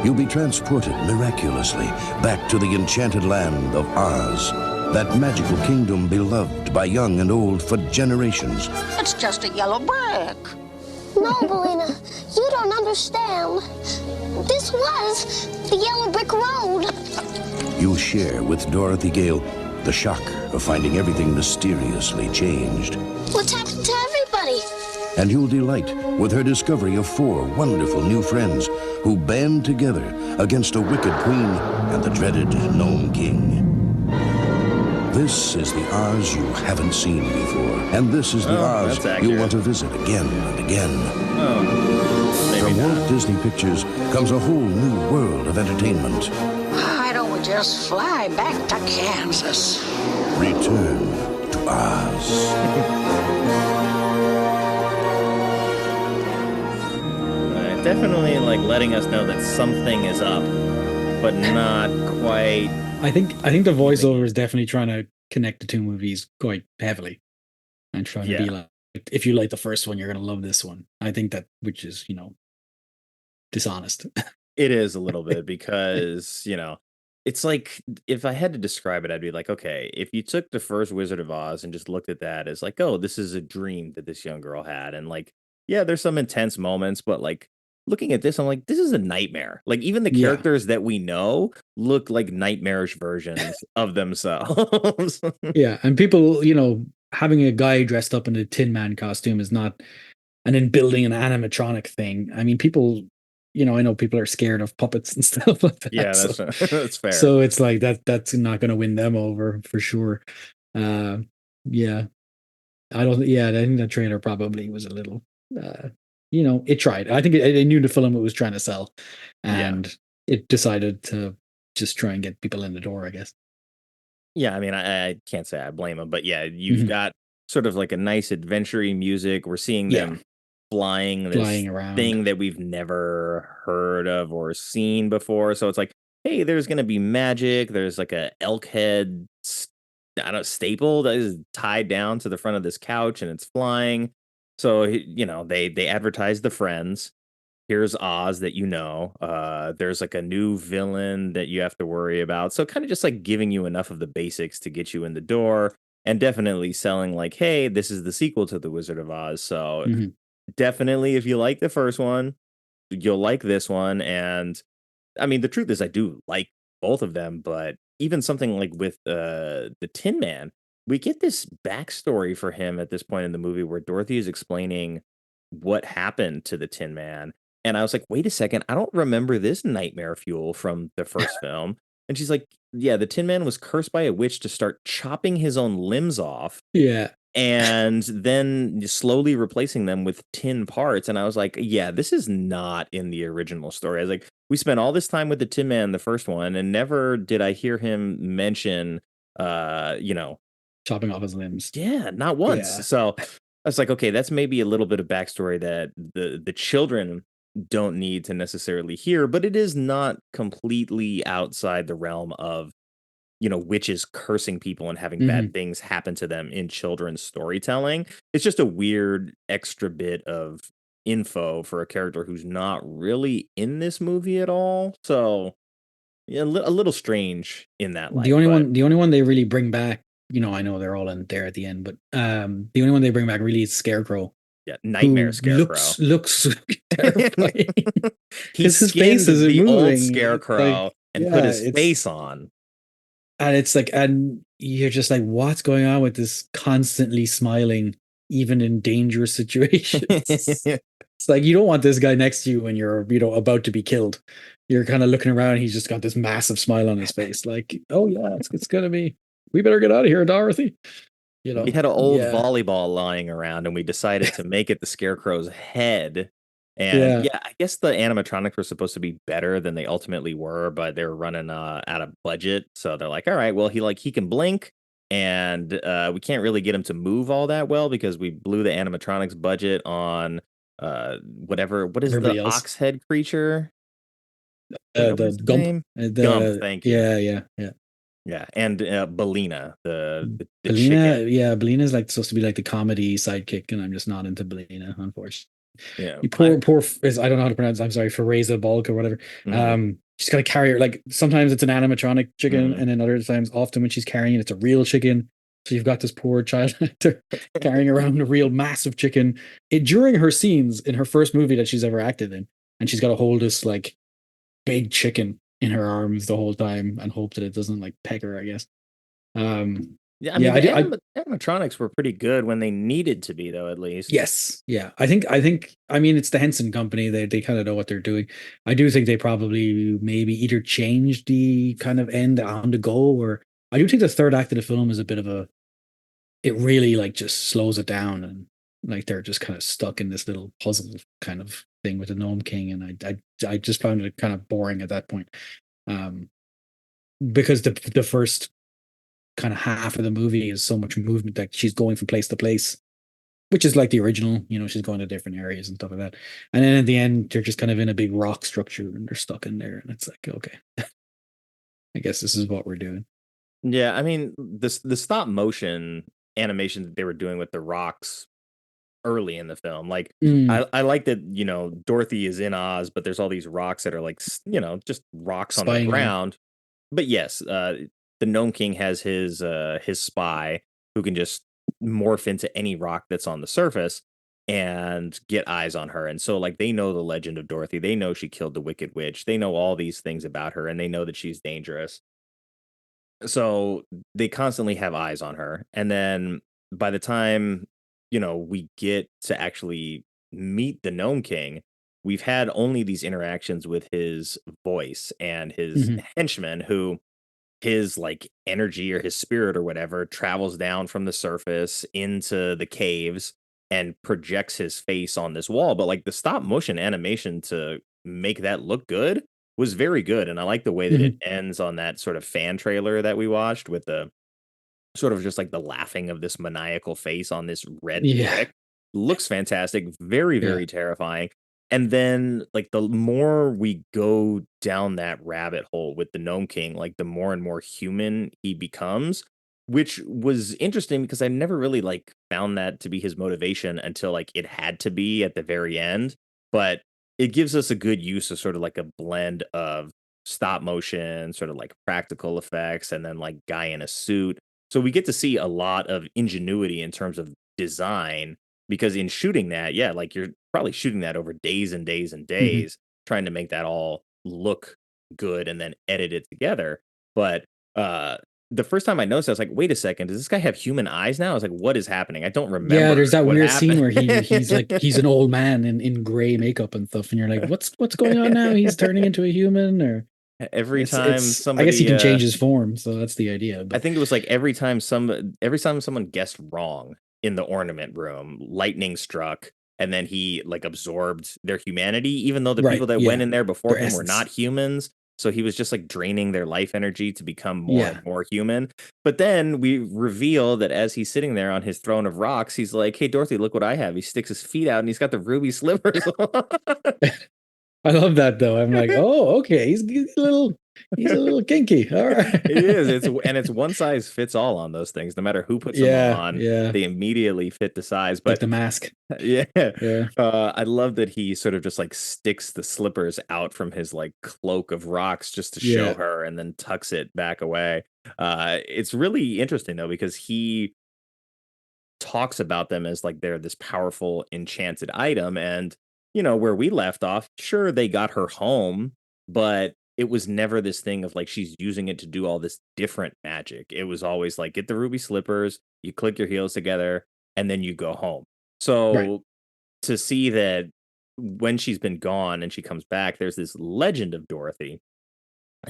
You'll be transported miraculously back to the enchanted land of Oz, that magical kingdom beloved by young and old for generations. It's just a yellow brick. No, Belina, you don't understand. This was the Yellow Brick Road. You'll share with Dorothy Gale the shock of finding everything mysteriously changed. What's happened to everybody? And you'll delight with her discovery of 4 wonderful new friends who band together against a wicked queen and the dreaded Gnome King. This is the Oz you haven't seen before, and this is the Oz that's accurate. you'll want to visit again and again. maybe From not. Walt Disney Pictures comes a whole new world of entertainment. Why don't we just fly back to Kansas? Return to Oz. Definitely like letting us know that something is up, but not quite. I think the voiceover is definitely trying to connect the two movies quite heavily and trying to Yeah. be like, if you like the first one, you're going to love this one. I think that, which is, dishonest. It is a little bit because, it's like if I had to describe it, I'd be like, okay, if you took the first Wizard of Oz and just looked at that as like, oh, this is a dream that this young girl had. And like, yeah, there's some intense moments, but like looking at this, I'm like, this is a nightmare. Like even the Yeah. characters that we know look like nightmarish versions of themselves. Yeah. And people, having a guy dressed up in a Tin Man costume is not, and then building an animatronic thing. I mean, people, I know people are scared of puppets and stuff like that. Yeah, so, that's fair. So it's like that's not going to win them over for sure. Yeah. I think that trailer probably was a little, it tried. I think it knew the film it was trying to sell, and it decided to just try and get people in the door, I guess. Yeah, I mean, I can't say I blame them, but yeah, you've got sort of like a nice adventure-y music. We're seeing them flying this around, thing that we've never heard of or seen before. So it's like, hey, there's going to be magic. There's like a elk head, staple that is tied down to the front of this couch, and it's flying. So they advertise the friends. Here's Oz that there's like a new villain that you have to worry about. So kind of just like giving you enough of the basics to get you in the door, and definitely selling like, hey, this is the sequel to The Wizard of Oz. So definitely if you like the first one, you'll like this one. And I mean, the truth is I do like both of them, but even something like with the Tin Man, we get this backstory for him at this point in the movie where Dorothy is explaining what happened to the Tin Man. And I was like, wait a second, I don't remember this nightmare fuel from the first film. And she's like, yeah, the Tin Man was cursed by a witch to start chopping his own limbs off. Yeah. And then slowly replacing them with tin parts. And I was like, yeah, this is not in the original story. I was like, we spent all this time with the Tin Man, the first one, and never did I hear him mention, chopping off his limbs. Yeah, not once. Yeah. So I was like, okay, that's maybe a little bit of backstory that the children don't need to necessarily hear, but it is not completely outside the realm of witches cursing people and having bad things happen to them in children's storytelling. It's just a weird extra bit of info for a character who's not really in this movie at all. So yeah, a little strange in that light. The only one they really bring back, I know they're all in there at the end, but the only one they bring back really is Scarecrow. Yeah, nightmare Scarecrow looks terrifying. His face is the old Scarecrow and put his face on. And it's like, and you're just like, what's going on with this constantly smiling, even in dangerous situations? It's like, you don't want this guy next to you when you're, about to be killed. You're kind of looking around. He's just got this massive smile on his face. Like, oh yeah, it's going to be, we better get out of here, Dorothy. We had an old volleyball lying around and we decided to make it the Scarecrow's head. And I guess the animatronics were supposed to be better than they ultimately were, but they were running out of budget. So they're like, all right, well, he can blink, and we can't really get him to move all that well because we blew the animatronics budget on what is everybody the else. ox head creature? The Gump. Gump, thank you. Yeah. Yeah, and Belina, the Belina, chicken. yeah, Belina's like supposed to be like the comedy sidekick, and I'm just not into Belina, unfortunately. Yeah, poor I don't know how to pronounce. I'm sorry, Fairuza, Balk or whatever. She's got to carry her. Like sometimes it's an animatronic chicken, and then other times, often when she's carrying it, it's a real chicken. So you've got this poor child actor carrying around a real massive chicken. During her scenes in her first movie that she's ever acted in, and she's got to hold this like big chicken in her arms the whole time and hope that it doesn't like peg her, I guess. Yeah, I mean, the animatronics were pretty good when they needed to be, though, at least. Yes. Yeah. I think, it's the Henson Company. They kind of know what they're doing. I do think they probably maybe either changed the kind of end on the go, or I do think the third act of the film is a bit of it really like just slows it down, and like they're just kind of stuck in this little puzzle kind of thing with the Gnome King. And I just found it kind of boring at that point. Because the first kind of half of the movie is so much movement that she's going from place to place, which is like the original, she's going to different areas and stuff like that. And then at the end, they're just kind of in a big rock structure and they're stuck in there. And it's like, okay, I guess this is what we're doing. Yeah, I mean, the stop motion animation that they were doing with the rocks early in the film, like Mm, I like that, Dorothy is in Oz, but there's all these rocks that are like, just rocks on the spying on her. ground. But yes, the Gnome King has his spy who can just morph into any rock that's on the surface and get eyes on her. And so like they know the legend of Dorothy. They know she killed the Wicked Witch. They know all these things about her and they know that she's dangerous. So they constantly have eyes on her. And then by the time, we get to actually meet the Gnome King, we've had only these interactions with his voice and his Mhm. henchman who his like energy or his spirit or whatever travels down from the surface into the caves and projects his face on this wall. But like the stop motion animation to make that look good was very good. And I like the way that it Mhm. ends on that sort of fan trailer that we watched with the sort of just like the laughing of this maniacal face on this red Yeah. brick. Looks fantastic, very, Yeah. very terrifying. And then, like, the more we go down that rabbit hole with the Gnome King, like, the more and more human he becomes, which was interesting because I never really, like, found that to be his motivation until, like, it had to be at the very end. But it gives us a good use of sort of like a blend of stop motion, sort of like practical effects, and then, like, guy in a suit. So we get to see a lot of ingenuity in terms of design because in shooting that, yeah, like you're probably shooting that over days and days and Mhm. days, trying to make that all look good and then edit it together. But uh the first time I noticed, I was like, wait a second, does this guy have human eyes now? I was like, what is happening? I don't Yeah, remember there's that what weird scene happened. where he's an old man in gray makeup and stuff, and you're like, what's going on now? He's turning into a human, or Every time it's. I guess he somebody can change his form, so that's the idea. I But think it was like every time someone guessed wrong in the ornament room, lightning struck, and then he like absorbed their humanity, even though the right, people that went yeah, in there before their him were essence. not humans. So he was just like draining their life energy to become more and Yeah, more human. But then we reveal that as he's sitting there on his throne of rocks, he's like, "Hey Dorothy, look what I have." He sticks his feet out and he's got the ruby slippers on. I love that though. I'm like, oh, okay, he's a little kinky. All right. It is. It's one size fits all on those things. No matter who puts them Yeah, on, yeah, they immediately fit the size. like But the mask. yeah, Yeah, I love that he sort of just like sticks the slippers out from his like cloak of rocks just to show yeah, her, and then tucks it back away. It's really interesting though because he talks about them as like they're this powerful enchanted item, and where we left off, sure they got her home, but it was never this thing of like she's using it to do all this different magic. It was always like get the ruby slippers, you click your heels together, and then you go home. right. So to see that when she's been gone and she comes back, there's this legend of Dorothy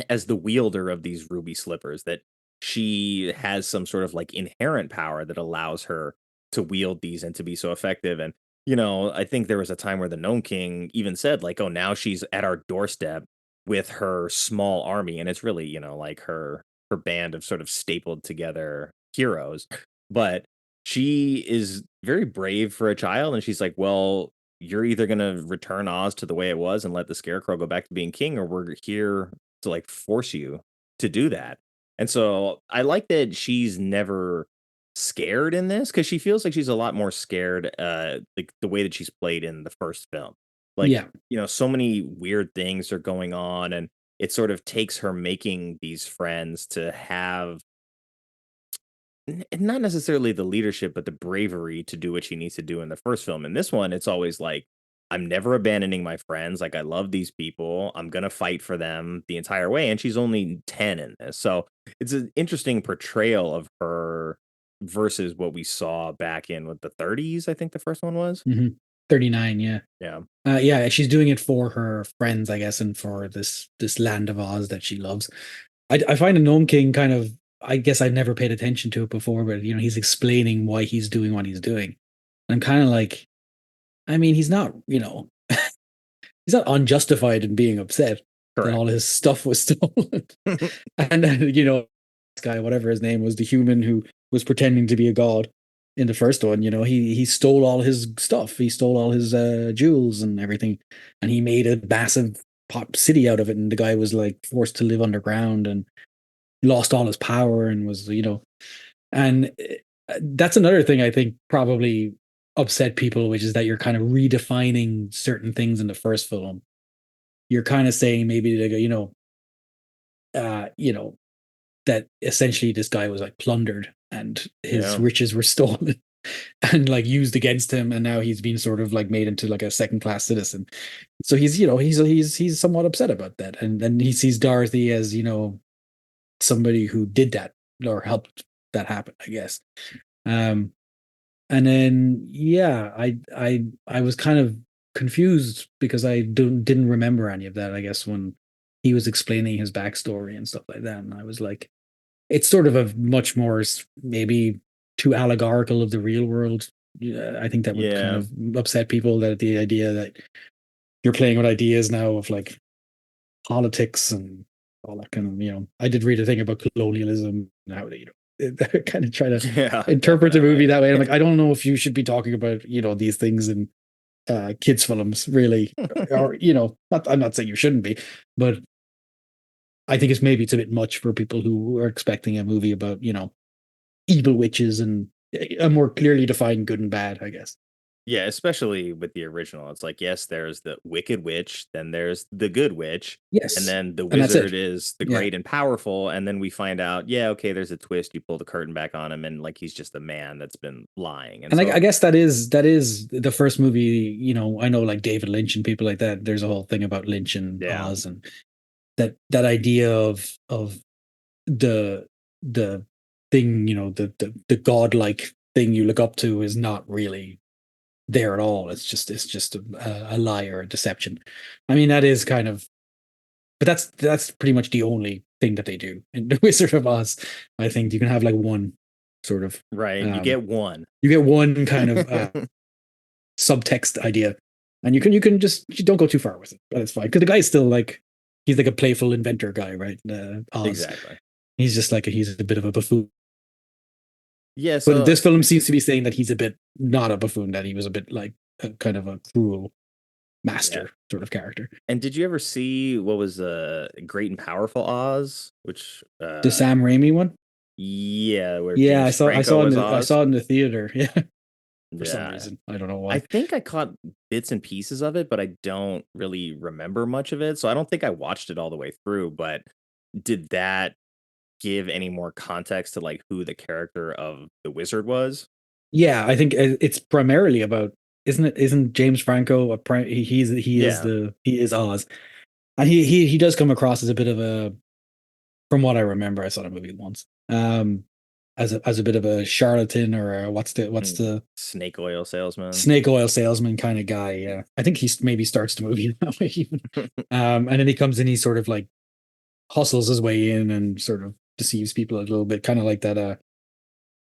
as the wielder of these ruby slippers, that she has some sort of like inherent power that allows her to wield these and to be so effective. And I think there was a time where the Gnome King even said like, "Oh, now she's at our doorstep with her small army," and it's really like her band of sort of stapled together heroes. But she is very brave for a child, and she's like, "Well, you're either going to return Oz to the way it was and let the Scarecrow go back to being king, or we're here to like force you to do that." And so I like that she's never scared in this because she feels like she's a lot more scared, like the way that she's played in the first film. Like, Yeah, so many weird things are going on, and it sort of takes her making these friends to have not necessarily the leadership, but the bravery to do what she needs to do in the first film. In this one, it's always like, I'm never abandoning my friends. Like, I love these people. I'm going to fight for them the entire way. And she's only 10 in this. So it's an interesting portrayal of her versus what we saw back in with the 30s, I think the first one was. 39. Yeah. Yeah. Yeah, she's doing it for her friends, I guess, and for this land of Oz that she loves. I find a Gnome King kind of. I guess I've never paid attention to it before, but he's explaining why he's doing what he's doing. I'm kind of like, I mean, he's not unjustified in being upset that Correct. all his stuff was stolen, and then this guy, whatever his name was, the human who was pretending to be a god in the first one, he stole all his stuff. He stole all his jewels and everything, and he made a massive pop city out of it. And the guy was like forced to live underground. And lost all his power and was, and that's another thing I think probably upset people, which is that you're kind of redefining certain things in the first film. You're kind of saying maybe like, that essentially this guy was like plundered and his riches were stolen and like used against him, and now he's been sort of like made into like a second class citizen. So he's somewhat upset about that, and then he sees Dorothy as somebody who did that or helped that happen, I guess. And then I was kind of confused because I didn't remember any of that, I guess, when he was explaining his backstory and stuff like that, and I was like, it's sort of a much more maybe too allegorical of the real world. I think that would kind of upset people, that the idea that you're playing with ideas now of like politics and all that kind of, I did read a thing about colonialism and how they, kind of try to interpret the movie that way. I'm like, I don't know if you should be talking about, these things in kids films, really, or, I'm not saying you shouldn't be, but I think it's a bit much for people who are expecting a movie about, evil witches and a more clearly defined good and bad, I guess. Yeah, especially with the original. It's like, yes, there's the wicked witch, then there's the good witch, yes, and then the and wizard is the great and powerful, and then we find out, okay, there's a twist. You pull the curtain back on him, and like he's just a man that's been lying. And I guess that is the first movie. I know like David Lynch and people like that. There's a whole thing about Lynch and Oz, and that idea of the thing, the godlike thing you look up to is not really there at all. It's just a lie or a deception. I mean, that is kind of, but that's pretty much the only thing that they do in the Wizard of Oz. I think you can have like one sort of you get one kind of subtext idea, and you don't go too far with it, but it's fine because the guy's still like, he's like a playful inventor guy, right? Oz. Exactly. He's just like he's a bit of a buffoon. Yeah, so but this film seems to be saying that he's a bit not a buffoon, that he was a bit like a kind of a cruel master sort of character. And did you ever see what was Great and Powerful Oz, which the Sam Raimi one? Yeah, where I saw it in the theater. Yeah. For some reason. I don't know why. I think I caught bits and pieces of it, but I don't really remember much of it. So I don't think I watched it all the way through, but did that give any more context to like who the character of the wizard was? Yeah, I think it's primarily about, isn't James Franco he is Oz, and he does come across as a bit of a, from what I remember, I saw the movie once, as a bit of a charlatan, or what's the snake oil salesman kind of guy. Yeah, I think he maybe starts the movie that way even. And then he comes in, he sort of like hustles his way in and sort of deceives people a little bit, kind of like that.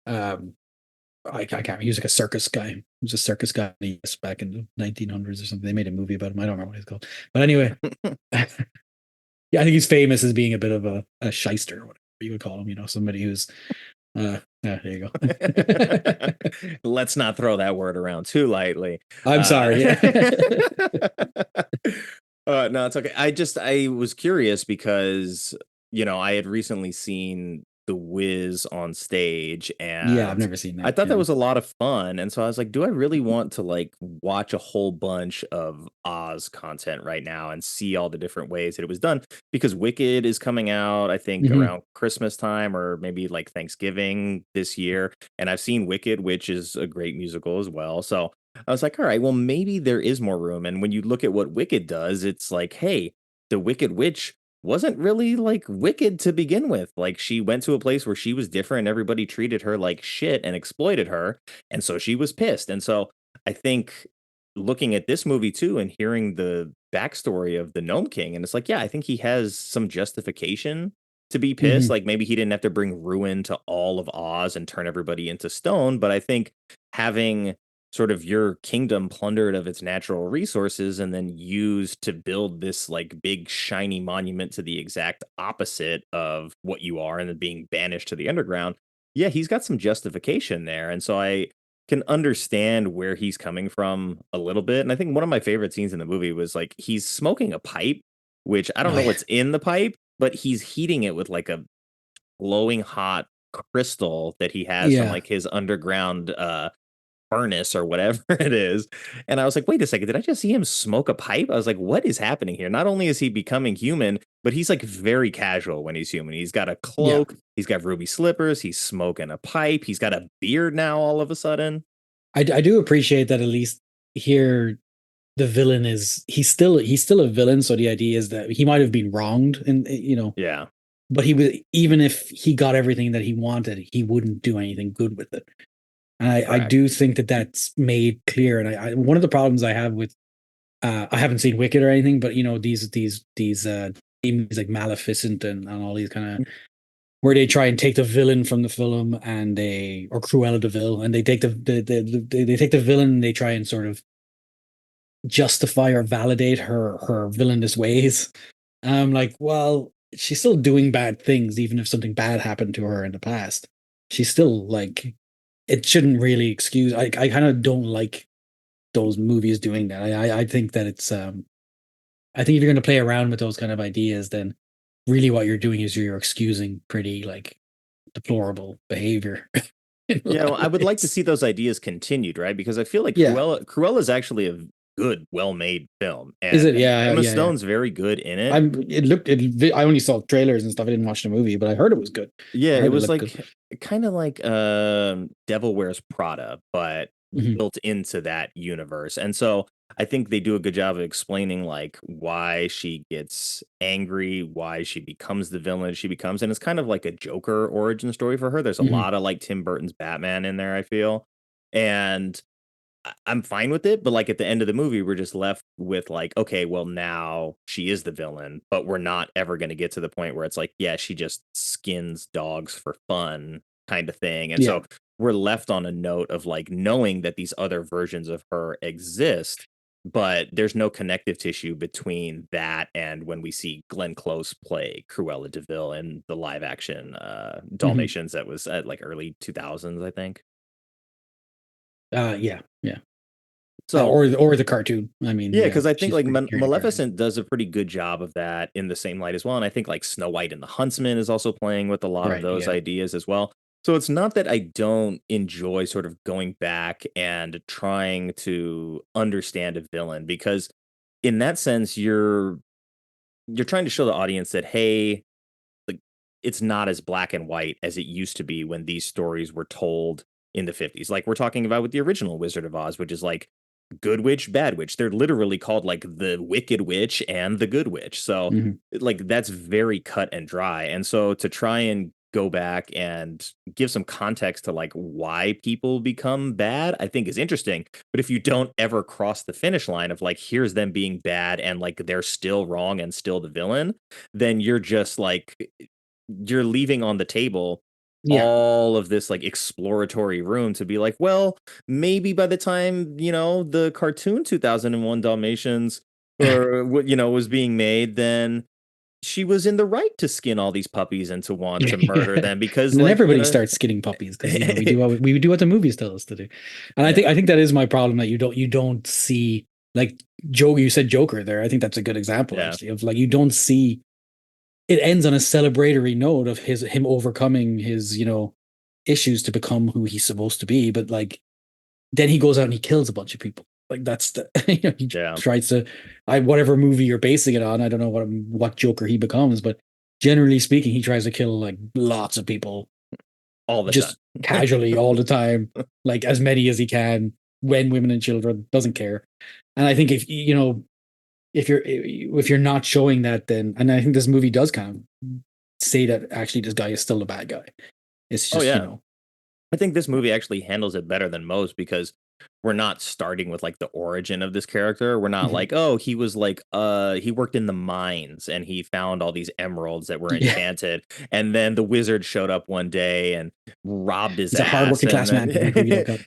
I can't. He was like a circus guy. He was a circus guy back in the 1900s or something. They made a movie about him. I don't remember what he's called. But anyway, yeah, I think he's famous as being a bit of a shyster, or whatever you would call him. Somebody who's. There you go. Let's not throw that word around too lightly. I'm sorry. No, it's okay. I was curious because I had recently seen The Wiz on stage, and I've never seen that. I thought that was a lot of fun, and so I was like, do I really want to like watch a whole bunch of Oz content right now and see all the different ways that it was done? Because Wicked is coming out, I think, around Christmas time or maybe like Thanksgiving this year, and I've seen Wicked, which is a great musical as well. So I was like, all right, well, maybe there is more room. And when you look at what Wicked does, it's like, hey, the Wicked Witch wasn't really like wicked to begin with. Like, she went to a place where she was different. Everybody treated her like shit and exploited her. And so she was pissed. And so I think looking at this movie too and hearing the backstory of the Gnome King, and it's like, yeah, I think he has some justification to be pissed. Like, maybe he didn't have to bring ruin to all of Oz and turn everybody into stone. But I think having sort of your kingdom plundered of its natural resources and then used to build this like big shiny monument to the exact opposite of what you are, and then being banished to the underground. Yeah, he's got some justification there. And so I can understand where he's coming from a little bit. And I think one of my favorite scenes in the movie was like, he's smoking a pipe, which I don't know what's in the pipe, but he's heating it with like a glowing hot crystal that he has from like his underground furnace or whatever it is. And I was like, wait a second, did I just see him smoke a pipe? I was like, what is happening here? Not only is he becoming human, but he's like very casual when he's human. He's got a cloak, he's got ruby slippers, he's smoking a pipe, he's got a beard now all of a sudden. I do appreciate that at least here the villain is he's still a villain, so the idea is that he might have been wronged and Yeah. but he was, even if he got everything that he wanted, he wouldn't do anything good with it. And I do think that that's made clear. And I one of the problems I have with I haven't seen Wicked or anything, but these themes like Maleficent and all these kind of where they try and take the villain from the film and or Cruella de Vil, and they take they take the villain and they try and sort of justify or validate her villainous ways. And I'm like, well, she's still doing bad things, even if something bad happened to her in the past. She's still like, it shouldn't really excuse. I kind of don't like those movies doing that. I think that it's I think if you're going to play around with those kind of ideas, then really what you're doing is you're excusing pretty like deplorable behavior. Yeah, well, I would like to see those ideas continued, right? Because I feel like Cruella is actually a good, well-made film. And is it? Yeah, Emma Stone's very good in it. I only saw trailers and stuff. I didn't watch the movie, but I heard it was good. Yeah, it was like kind of like Devil Wears Prada, but built into that universe. And so I think they do a good job of explaining like why she gets angry, why she becomes the villain she becomes, and it's kind of like a Joker origin story for her. There's a lot of like Tim Burton's Batman in there, I feel. And I'm fine with it, but like at the end of the movie, we're just left with like, okay, well now she is the villain, but we're not ever going to get to the point where it's like, yeah, she just skins dogs for fun kind of thing. And so we're left on a note of like knowing that these other versions of her exist, but there's no connective tissue between that and when we see Glenn Close play Cruella de Vil in the live action Dalmatians that was at like early 2000s, I think. Yeah. So or the cartoon. I mean, yeah, because I think like Maleficent does a pretty good job of that in the same light as well, and I think like Snow White and the Huntsman is also playing with a lot of those ideas as well. So it's not that I don't enjoy sort of going back and trying to understand a villain, because in that sense you're trying to show the audience that hey, like it's not as black and white as it used to be when these stories were told in the 50s. Like we're talking about with the original Wizard of Oz, which is like good witch, bad witch. They're literally called like the Wicked Witch and the Good Witch. So like that's very cut and dry. And so to try and go back and give some context to like why people become bad, I think is interesting. But if you don't ever cross the finish line of like, here's them being bad and like they're still wrong and still the villain, then you're just like, you're leaving on the table all of this like exploratory room to be like, well, maybe by the time, the cartoon 2001 Dalmatians or what, was being made, then she was in the right to skin all these puppies and to want to murder them because like, everybody starts skinning puppies because we do what the movies tell us to do. And I think that is my problem, that you don't see like Joe, you said Joker there. I think that's a good example actually of like, you don't see it ends on a celebratory note of him overcoming his, issues to become who he's supposed to be. But like, then he goes out and he kills a bunch of people. Like that's the, he tries to, whatever movie you're basing it on. I don't know what Joker he becomes, but generally speaking, he tries to kill like lots of people all the just time, casually all the time, like as many as he can, when women and children, doesn't care. And I think if you're not showing that, then, and I think this movie does kind of say that actually this guy is still a bad guy. It's just, I think this movie actually handles it better than most, because we're not starting with like the origin of this character. We're not like, oh, he was like, he worked in the mines and he found all these emeralds that were enchanted. And then the wizard showed up one day and robbed his ass. He's a hardworking class man.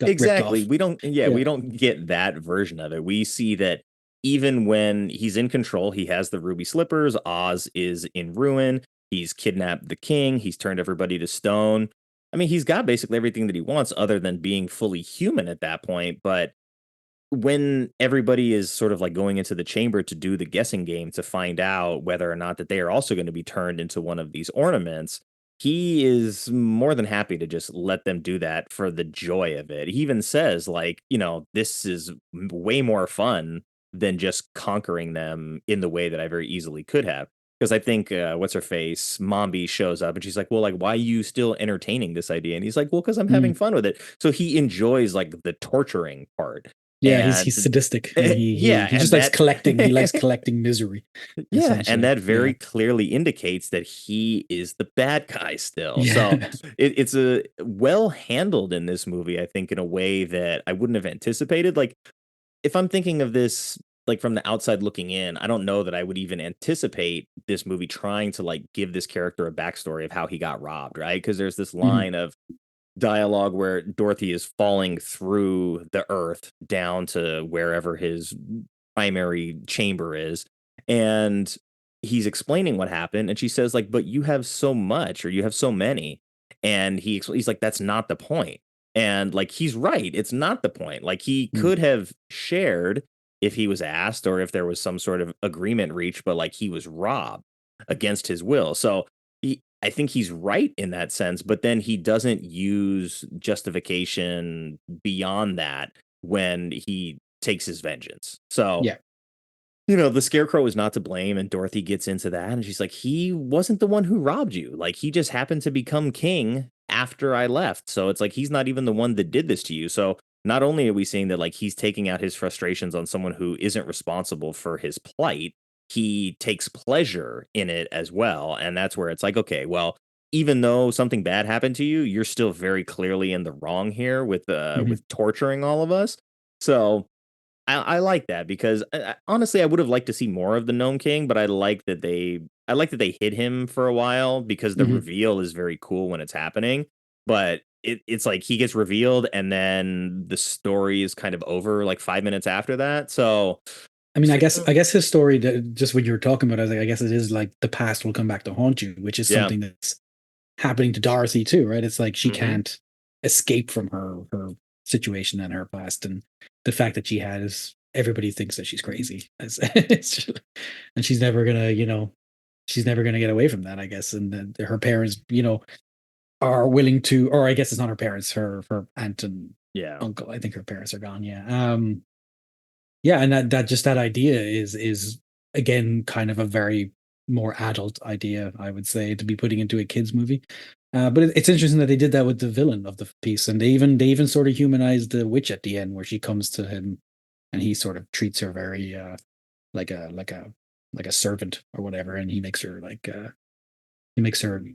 Exactly. We don't get that version of it. We see that even when he's in control, he has the ruby slippers. Oz is in ruin. He's kidnapped the king. He's turned everybody to stone. I mean, he's got basically everything that he wants other than being fully human at that point. But when everybody is sort of like going into the chamber to do the guessing game to find out whether or not that they are also going to be turned into one of these ornaments, he is more than happy to just let them do that for the joy of it. He even says, like, this is way more fun than just conquering them in the way that I very easily could have. Because I think, what's her face? Mombi shows up and she's like, well, like, why are you still entertaining this idea? And he's like, well, because I'm having fun with it. So he enjoys like the torturing part. Yeah, And he's sadistic. And he and just likes collecting. He likes collecting misery. Yeah, and that very clearly indicates that he is the bad guy still. Yeah. So it's a well handled in this movie, I think, in a way that I wouldn't have anticipated. Like, if I'm thinking of this like from the outside looking in, I don't know that I would even anticipate this movie trying to like give this character a backstory of how he got robbed, right? Because there's this line of dialogue where Dorothy is falling through the earth down to wherever his primary chamber is, and he's explaining what happened, and she says like, but you have so much, or you have so many, and he's like, that's not the point. And like, he's right, it's not the point. Like, he could have shared if he was asked, or if there was some sort of agreement reached, but like, he was robbed against his will. So I think he's right in that sense, but then he doesn't use justification beyond that when he takes his vengeance. So, yeah. The scarecrow is not to blame, and Dorothy gets into that, and she's like, he wasn't the one who robbed you. Like, he just happened to become king after I left. So it's like, he's not even the one that did this to you. So not only are we seeing that, like, he's taking out his frustrations on someone who isn't responsible for his plight, he takes pleasure in it as well. And that's where it's like, okay, well, even though something bad happened to you, you're still very clearly in the wrong here with torturing all of us. So I like that, because honestly, I would have liked to see more of the Gnome King, but I like that they hid him for a while, because the reveal is very cool when it's happening. But it's like he gets revealed and then the story is kind of over like 5 minutes after that. So I mean, I guess his story, just what you were talking about, I was like, I guess it is like the past will come back to haunt you, which is something that's happening to Dorothy too, right? It's like she can't escape from her situation and her past, and the fact that she has, everybody thinks that she's crazy, and she's never gonna get away from that, I guess. And then her parents, are willing to, or I guess it's not her parents, her aunt and uncle. I think her parents are gone. Yeah, and that idea is again kind of a very more adult idea, I would say, to be putting into a kids movie. But it's interesting that they did that with the villain of the piece, and they even sort of humanized the witch at the end, where she comes to him, and he sort of treats her very like a servant or whatever, and he makes her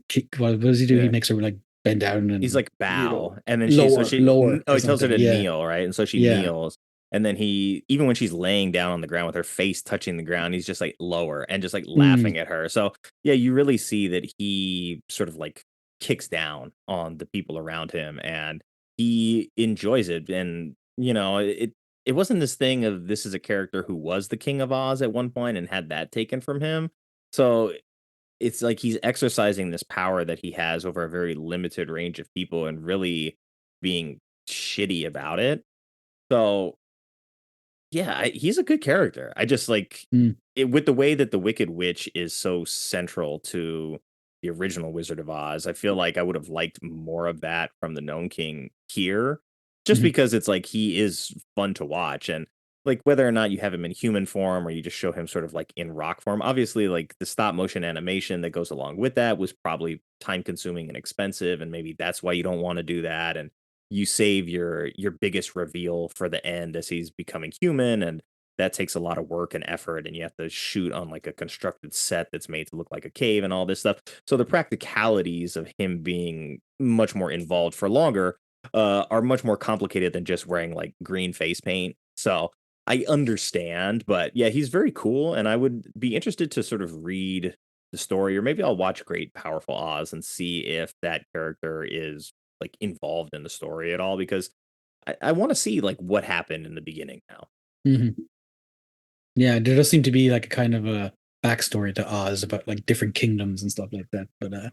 kick. What does he do? He makes her like bend down, and he's like bow, and then lower. He tells her to kneel, right? And so she kneels. And then even when she's laying down on the ground with her face touching the ground, he's just like lower and just like laughing at her. So yeah, you really see that he sort of like kicks down on the people around him, and he enjoys it. And it wasn't this thing of, this is a character who was the King of Oz at one point and had that taken from him. So it's like he's exercising this power that he has over a very limited range of people and really being shitty about it. So yeah, he's a good character. I just like it, with the way that the Wicked Witch is so central to the original Wizard of Oz. I feel like I would have liked more of that from the Gnome King here, just because it's like he is fun to watch. And like, whether or not you have him in human form or you just show him sort of like in rock form, obviously like the stop motion animation that goes along with that was probably time consuming and expensive, and maybe that's why you don't want to do that. And you save your biggest reveal for the end as he's becoming human, and that takes a lot of work and effort, and you have to shoot on like a constructed set that's made to look like a cave and all this stuff. So the practicalities of him being much more involved for longer are much more complicated than just wearing like green face paint. So I understand, but yeah, he's very cool, and I would be interested to sort of read the story, or maybe I'll watch Great Powerful Oz and see if that character is like involved in the story at all, because I want to see like what happened in the beginning now. Yeah, there does seem to be like a kind of a backstory to Oz about like different kingdoms and stuff like that. But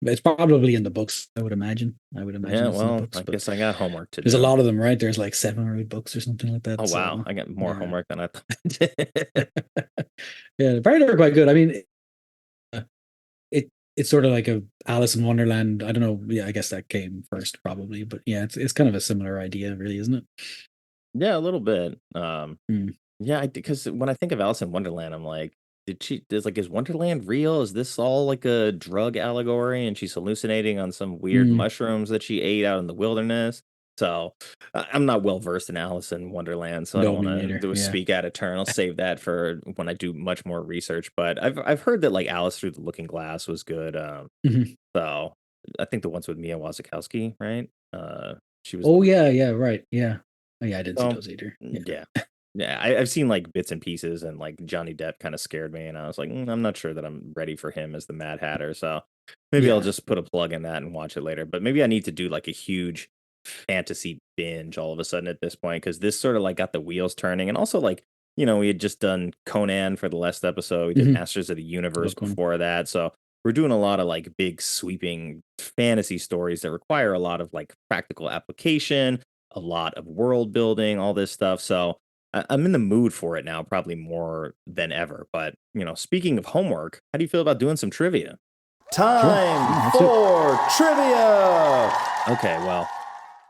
it's probably in the books, I would imagine. Yeah, it's in the well, books, I guess I got homework to do. There's a lot of them, right? There's like 7 or 8 books or something like that. Oh wow, so, I got more homework than I thought. Yeah, apparently they're quite good. I mean, it's sort of like a Alice in Wonderland. I don't know. Yeah, I guess that came first probably, but yeah, it's kind of a similar idea, really, isn't it? Yeah, a little bit. Mm. Yeah, because when I think of Alice in Wonderland, I'm like, is Wonderland real? Is this all like a drug allegory and she's hallucinating on some weird Mm. mushrooms that she ate out in the wilderness? So I'm not well versed in Alice in Wonderland, so I No, don't me want neither. to Yeah. speak out of turn. I'll save that for when I do much more research. But I've heard that like Alice Through the Looking Glass was good. Mhm. So I think the ones with Mia Wasikowski, right? She was. Oh yeah, right. Yeah. Oh, yeah, I didn't see So those either. Yeah. yeah. Yeah, I've seen like bits and pieces, and like Johnny Depp kind of scared me, and I was like, I'm not sure that I'm ready for him as the Mad Hatter. So maybe I'll Yeah. just put a plug in that and watch it later. But maybe I need to do like a huge fantasy binge all of a sudden at this point, because this sort of like got the wheels turning, and also like we had just done Conan for the last episode. We did Mhm. Masters of the Universe Love Conan. before that, so we're doing a lot of like big sweeping fantasy stories that require a lot of like practical application, a lot of world building, all this stuff. So I'm in the mood for it now, probably more than ever. But, speaking of homework, how do you feel about doing some trivia? Time for trivia! Okay, well,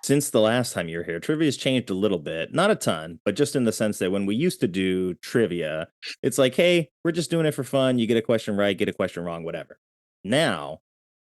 since the last time you were here, trivia has changed a little bit. Not a ton, but just in the sense that when we used to do trivia, it's like, hey, we're just doing it for fun. You get a question right, get a question wrong, whatever. Now,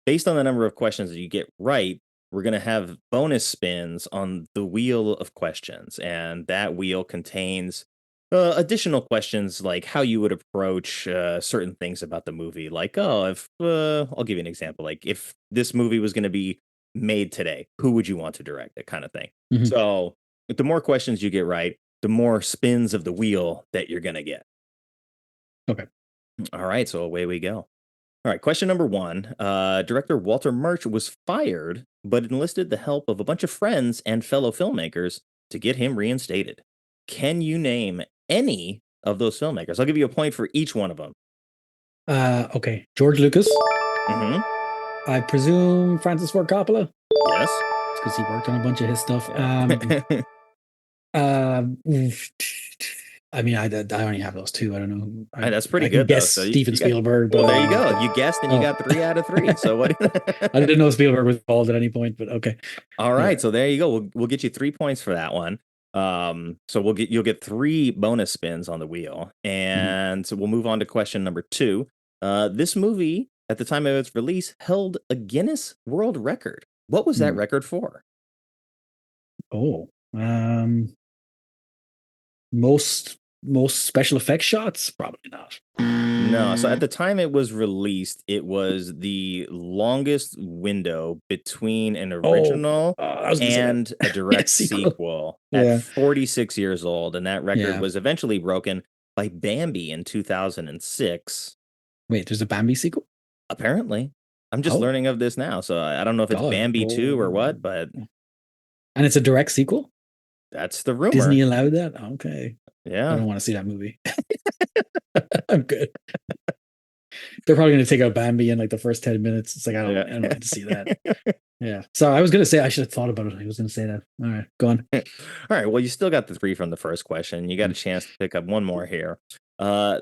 based on the number of questions that you get right, we're going to have bonus spins on the wheel of questions. And that wheel contains additional questions like how you would approach certain things about the movie. Like, if I'll give you an example. Like, if this movie was going to be made today, who would you want to direct it, kind of thing. Mhm. So, the more questions you get right, the more spins of the wheel that you're going to get. Okay. All right. So, away we go. All right, question number 1. Director Walter Murch was fired, but enlisted the help of a bunch of friends and fellow filmmakers to get him reinstated. Can you name any of those filmmakers? I'll give you a point for each one of them. Okay. George Lucas. Mm-hmm. I presume Francis Ford Coppola. Yes. Because he worked on a bunch of his stuff. Yeah. I mean, I only have those two. I don't know. That's pretty I can good, though. guess So Steven Spielberg. Well, but there you go. You guessed, and you got 3 out of 3. So what? I didn't know Spielberg was involved at any point, but okay. All right, so there you go. We'll get you 3 points for that one. So you'll get 3 bonus spins on the wheel, and so we'll move on to question number 2. This movie, at the time of its release, held a Guinness World Record. What was that record for? Oh, most special effects shots? Probably not. No. So at the time it was released, it was the longest window between an original and a direct sequel at 46 years old. And that record was eventually broken by Bambi in 2006. Wait, there's a Bambi sequel? Apparently. I'm just learning of this now. So I don't know if it's Bambi 2 or what, but. And it's a direct sequel? That's the rumor. Disney allowed that? Okay. Yeah. I don't want to see that movie. I'm good. They're probably going to take out Bambi in like the first 10 minutes. It's like, I don't want to see that. Yeah. So I was going to say, I should have thought about it. I was going to say that. All right, go on. All right. Well, you still got the 3 from the first question. You got a chance to pick up one more here.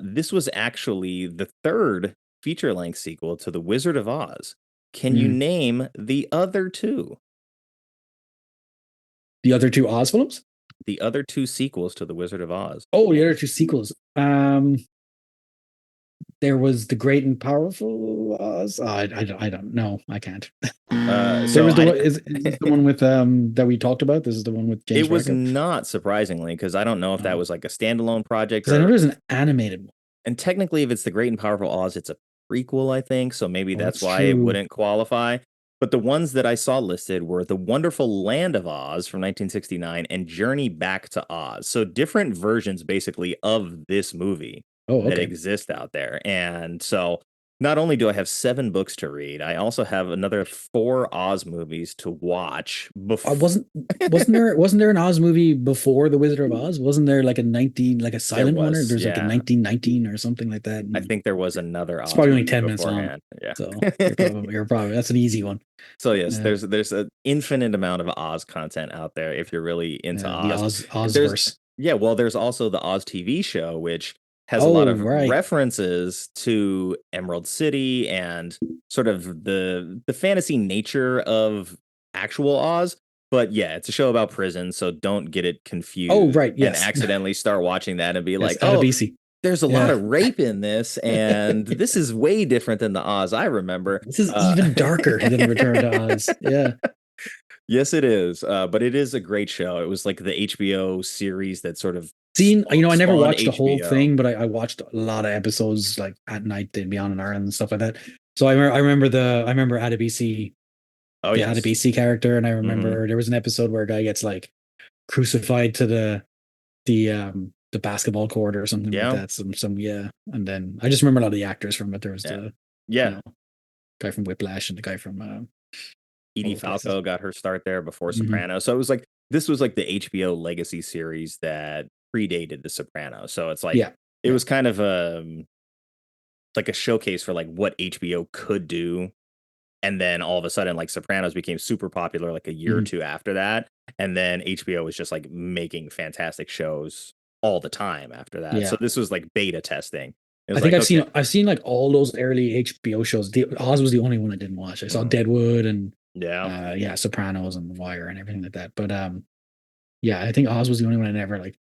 This was actually the 3rd feature-length sequel to The Wizard of Oz. Can you name the other 2? The other 2 Oz films? The other 2 sequels to The Wizard of Oz. Oh, the other 2 sequels. There was The Great and Powerful Oz. I don't know. I can't. There was is the one with that we talked about. This is the one with James. It was not, surprisingly, because I don't know if that was like a standalone project. Because I know there's an animated one. And technically, if it's The Great and Powerful Oz, it's a prequel, I think. So maybe that's why it wouldn't qualify. But the ones that I saw listed were The Wonderful Land of Oz from 1969 and Journey Back to Oz. So different versions, basically, of this movie that exist out there. And so not only do I have 7 books to read, I also have another 4 Oz movies to watch. Wasn't there an Oz movie before The Wizard of Oz? Wasn't there like a silent one? Or there's like a 1919 or something like that. I think there was another Oz. It's probably only 10 minutes long. Yeah. So you're probably that's an easy one. So yes, there's an infinite amount of Oz content out there if you're really into Oz. The Ozverse. Yeah, well, there's also the Oz TV show, which has a lot of right. references to Emerald City and sort of the fantasy nature of actual Oz. But yeah, it's a show about prison, so don't get it confused. Oh, right, And yes. accidentally start watching that and be Yes, like, oh, Adebisi. there's a Yeah. lot of rape in this, and this is way different than the Oz I remember. This is even darker than Return to Oz. Yeah. Yes, it is. But it is a great show. It was like the HBO series that sort of I never spawned watched the whole HBO. thing, but I watched a lot of episodes like at night. They'd be on in Ireland and stuff like that. So I remember Adebisi, Oh, the yes. Adebisi character, and I remember there was an episode where a guy gets like crucified to the basketball court or something like that. Some and then I just remember a lot of the actors from it. There was the guy from Whiplash and the guy from Edie Falco got her start there before Sopranos. So it was like this was like the HBO legacy series that predated the Sopranos. So it's like it was kind of like a showcase for like what HBO could do. And then all of a sudden, like Sopranos became super popular like a year or two after that. And then HBO was just like making fantastic shows all the time after that. So this was like beta testing. I think I've seen like all those early HBO shows. Oz was the only one I didn't watch. I saw Deadwood and Sopranos and The Wire and everything like that. But I think Oz was the only one I never like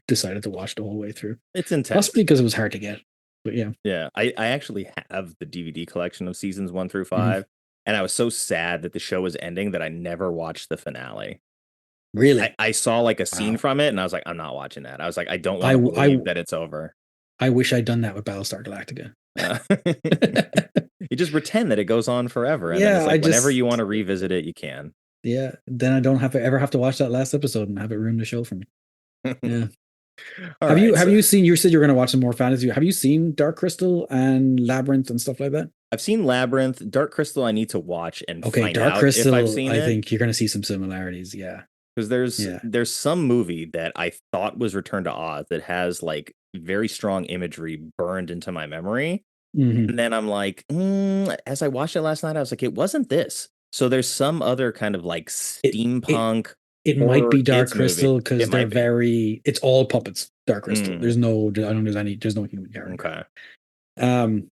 decided to watch the whole way through. It's intense. Possibly because it was hard to get. But yeah, I actually have the DVD collection of seasons 1 through 5, and I was so sad that the show was ending that I never watched the finale. Really, I saw like a scene from it, and I was like, I'm not watching that. I was like, I don't want to believe that it's over. I wish I'd done that with Battlestar Galactica. You just pretend that it goes on forever, and then it's like whenever you want to revisit it, you can. Yeah, then I don't ever have to watch that last episode and have it ruin the show for me. Yeah. Have you seen? You said you were going to watch some more fantasy. Have you seen Dark Crystal and Labyrinth and stuff like that? I've seen Labyrinth. Dark Crystal, I need to watch and find Dark out Crystal, if I've seen it. I think you're going to see some similarities. Yeah, because there's some movie that I thought was Return to Oz that has like very strong imagery burned into my memory, and then I'm like, as I watched it last night, I was like, it wasn't this. So there's some other kind of like steampunk. It might be Dark Crystal because they're it's all puppets. Dark Crystal. There's no human character. Okay. And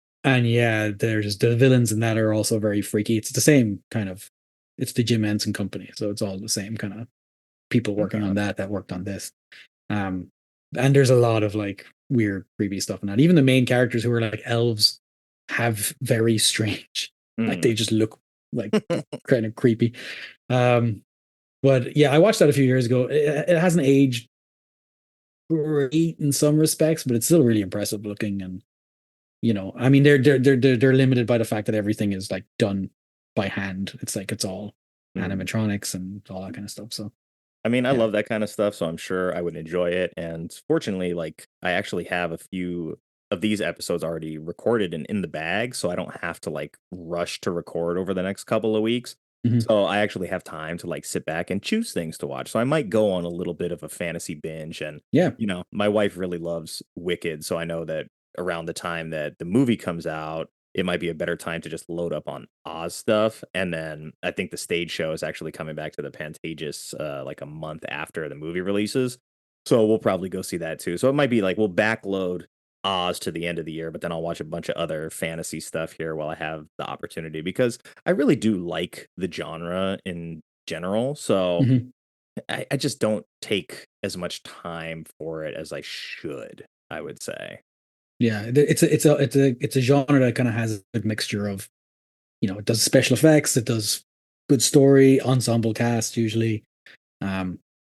there's the villains in that are also very freaky. It's the same kind of, it's the Jim Henson Company. So it's all the same kind of people working on that worked on this. And there's a lot of like weird, creepy stuff in that. Even the main characters who are like elves have very strange, like they just look like kind of creepy. But yeah, I watched that a few years ago. It hasn't aged great in some respects, but it's still really impressive looking. And I mean, they're limited by the fact that everything is like done by hand. It's like it's all animatronics and all that kind of stuff. So, I mean, I love that kind of stuff, so I'm sure I would enjoy it. And fortunately, like I actually have a few of these episodes already recorded and in the bag, so I don't have to like rush to record over the next couple of weeks. So I actually have time to like sit back and choose things to watch. So I might go on a little bit of a fantasy binge. And my wife really loves Wicked, so I know that around the time that the movie comes out, it might be a better time to just load up on Oz stuff. And then I think the stage show is actually coming back to the Pantages like a month after the movie releases. So we'll probably go see that too. So it might be like we'll backload Oz to the end of the year, but then I'll watch a bunch of other fantasy stuff here while I have the opportunity, because I really do like the genre in general. So I just don't take as much time for it as I should, I would say. Yeah, it's a genre that kind of has a good mixture of, it does special effects, it does good story, ensemble cast usually. I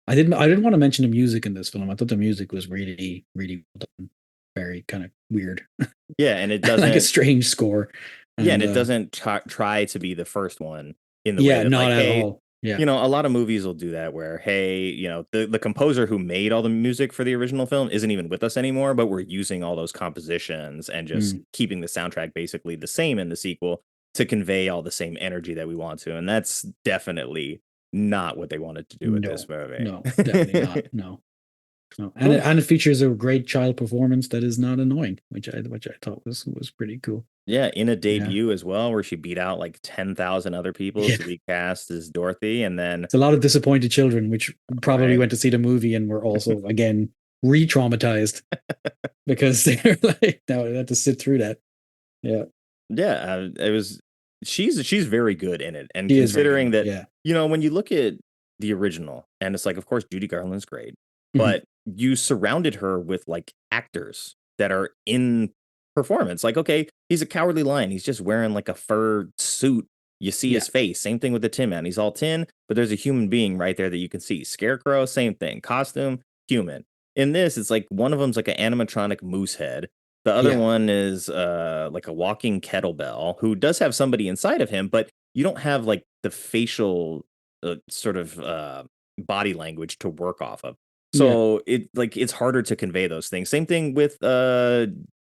didn't want to mention the music in this film. I thought the music was really, really well done. Very kind of weird. Yeah, and it doesn't like a strange score. And it doesn't try to be the first one in the way that, not like, at hey, all. Yeah. A lot of movies will do that where, hey, the composer who made all the music for the original film isn't even with us anymore, but we're using all those compositions and just keeping the soundtrack basically the same in the sequel to convey all the same energy that we want to. And that's definitely not what they wanted to do with this movie. No, definitely not. No. And it features a great child performance that is not annoying, which I thought was pretty cool. Yeah, in a debut as well, where she beat out like 10,000 other people to be cast as Dorothy, and then it's a lot of disappointed children, which probably went to see the movie and were also again re-traumatized because they're like, no, I had to sit through that. Yeah. Yeah, it was. She's very good in it, and She is very good considering in it, that, yeah. when you look at the original, and it's like, of course, Judy Garland's great, Mhm. but you surrounded her with like actors that are in performance. Like, okay, he's a cowardly lion. He's just wearing like a fur suit. You see his face. Same thing with the Tin Man. He's all tin, but there's a human being right there that you can see. Scarecrow, same thing. Costume, human. In this, it's like one of them's like an animatronic moose head. The other Yeah. one is like a walking kettlebell who does have somebody inside of him, but you don't have like the facial sort of body language to work off of. Yeah. So it's harder to convey those things. Same thing with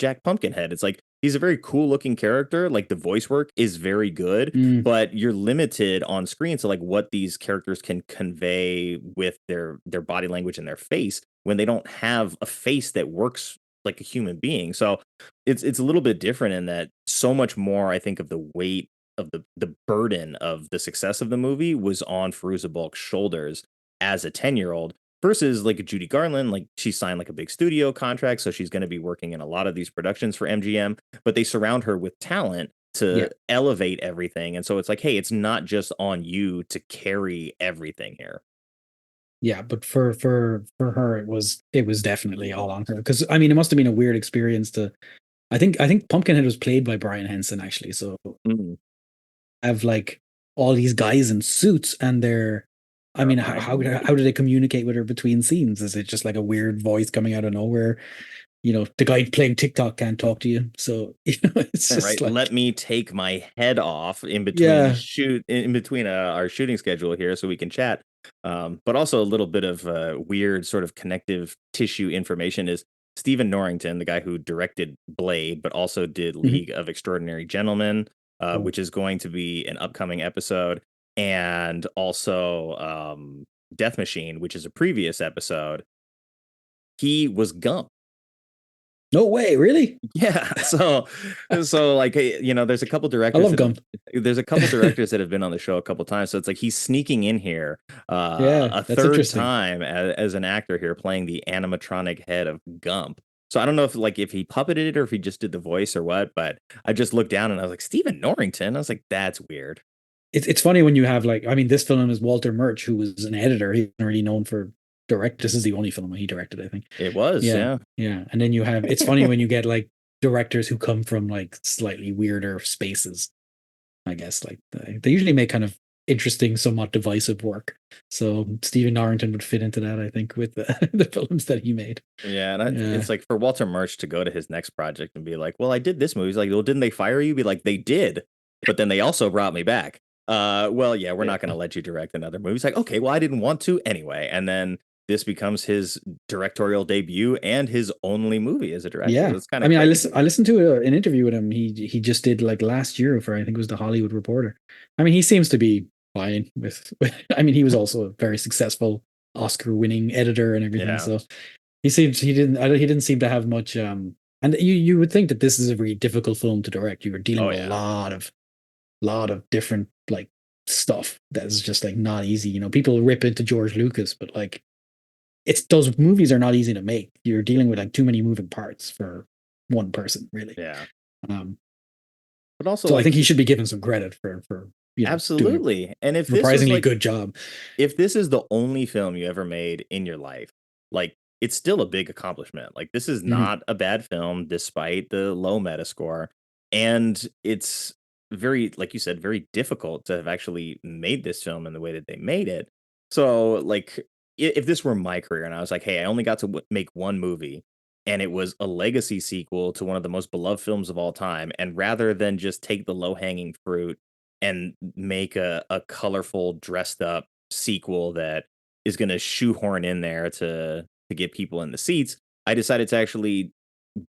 Jack Pumpkinhead. It's like he's a very cool looking character. Like the voice work is very good, but you're limited on screen to like what these characters can convey with their body language and their face when they don't have a face that works like a human being. So it's a little bit different in that so much more, I think, of the weight of the burden of the success of the movie was on Fairuza Balk's shoulders as a 10-year-old versus like Judy Garland. Like she signed like a big studio contract, so she's going to be working in a lot of these productions for MGM, but they surround her with talent to elevate everything. And so it's like, hey, it's not just on you to carry everything here. Yeah, but for her it was definitely all on her, because I mean it must have been a weird experience to I think Pumpkinhead was played by Brian Henson actually, so have like all these guys in suits and they're I mean how do they communicate with her between scenes? Is it just like a weird voice coming out of nowhere? The guy playing TikTok can't talk to you, so it's just right. like, Let me take my head off in between our shooting schedule here so we can chat. But also a little bit of weird sort of connective tissue information is Stephen Norrington, the guy who directed Blade, but also did League of Extraordinary Gentlemen, which is going to be an upcoming episode, and also Death Machine, which is a previous episode. He was Gump. No way, really? Yeah. So like, there's a couple directors. I love Gump. There's a couple directors that have been on the show a couple times. So it's like he's sneaking in here a third time as an actor here playing the animatronic head of Gump. So I don't know if he puppeted it or if he just did the voice or what, but I just looked down and I was like, Stephen Norrington. I was like, that's weird. It's funny when you have like, I mean, this film is Walter Murch, who was an editor. He's already known for this is the only film he directed, I think. It was, yeah. And then you have, it's funny when you get like directors who come from like slightly weirder spaces, I guess. Like they usually make kind of interesting, somewhat divisive work. So Stephen Norrington would fit into that, I think, with the films that he made. Yeah, and it's like for Walter Murch to go to his next project and be like, well, I did this movie. He's like, well, didn't they fire you? Be like, they did, but then they also brought me back. Well, yeah, we're not going to let you direct another movie. He's like, okay, well, I didn't want to anyway. And then this becomes his directorial debut and his only movie as a director. Yeah, so it's kind of. I mean, I listened to an interview with him. He just did like last year for, I think it was The Hollywood Reporter. I mean, he seems to be fine with. I mean, he was also a very successful Oscar-winning editor and everything. Yeah. So he didn't seem to have much. And you would think that this is a very difficult film to direct. You were dealing with a lot of different like stuff that's just like not easy. People rip into George Lucas, but like. Those movies are not easy to make. You're dealing with like too many moving parts for one person, really. Yeah. But also, so I think he should be given some credit for absolutely. And if surprisingly good job. If this is the only film you ever made in your life, like it's still a big accomplishment. Like this is not a bad film, despite the low Metascore, and it's very, like you said, very difficult to have actually made this film in the way that they made it. So like. If this were my career and I was like, hey, I only got to make one movie and it was a legacy sequel to one of the most beloved films of all time, and rather than just take the low hanging fruit and make a colorful, dressed up sequel that is going to shoehorn in there to get people in the seats, I decided to actually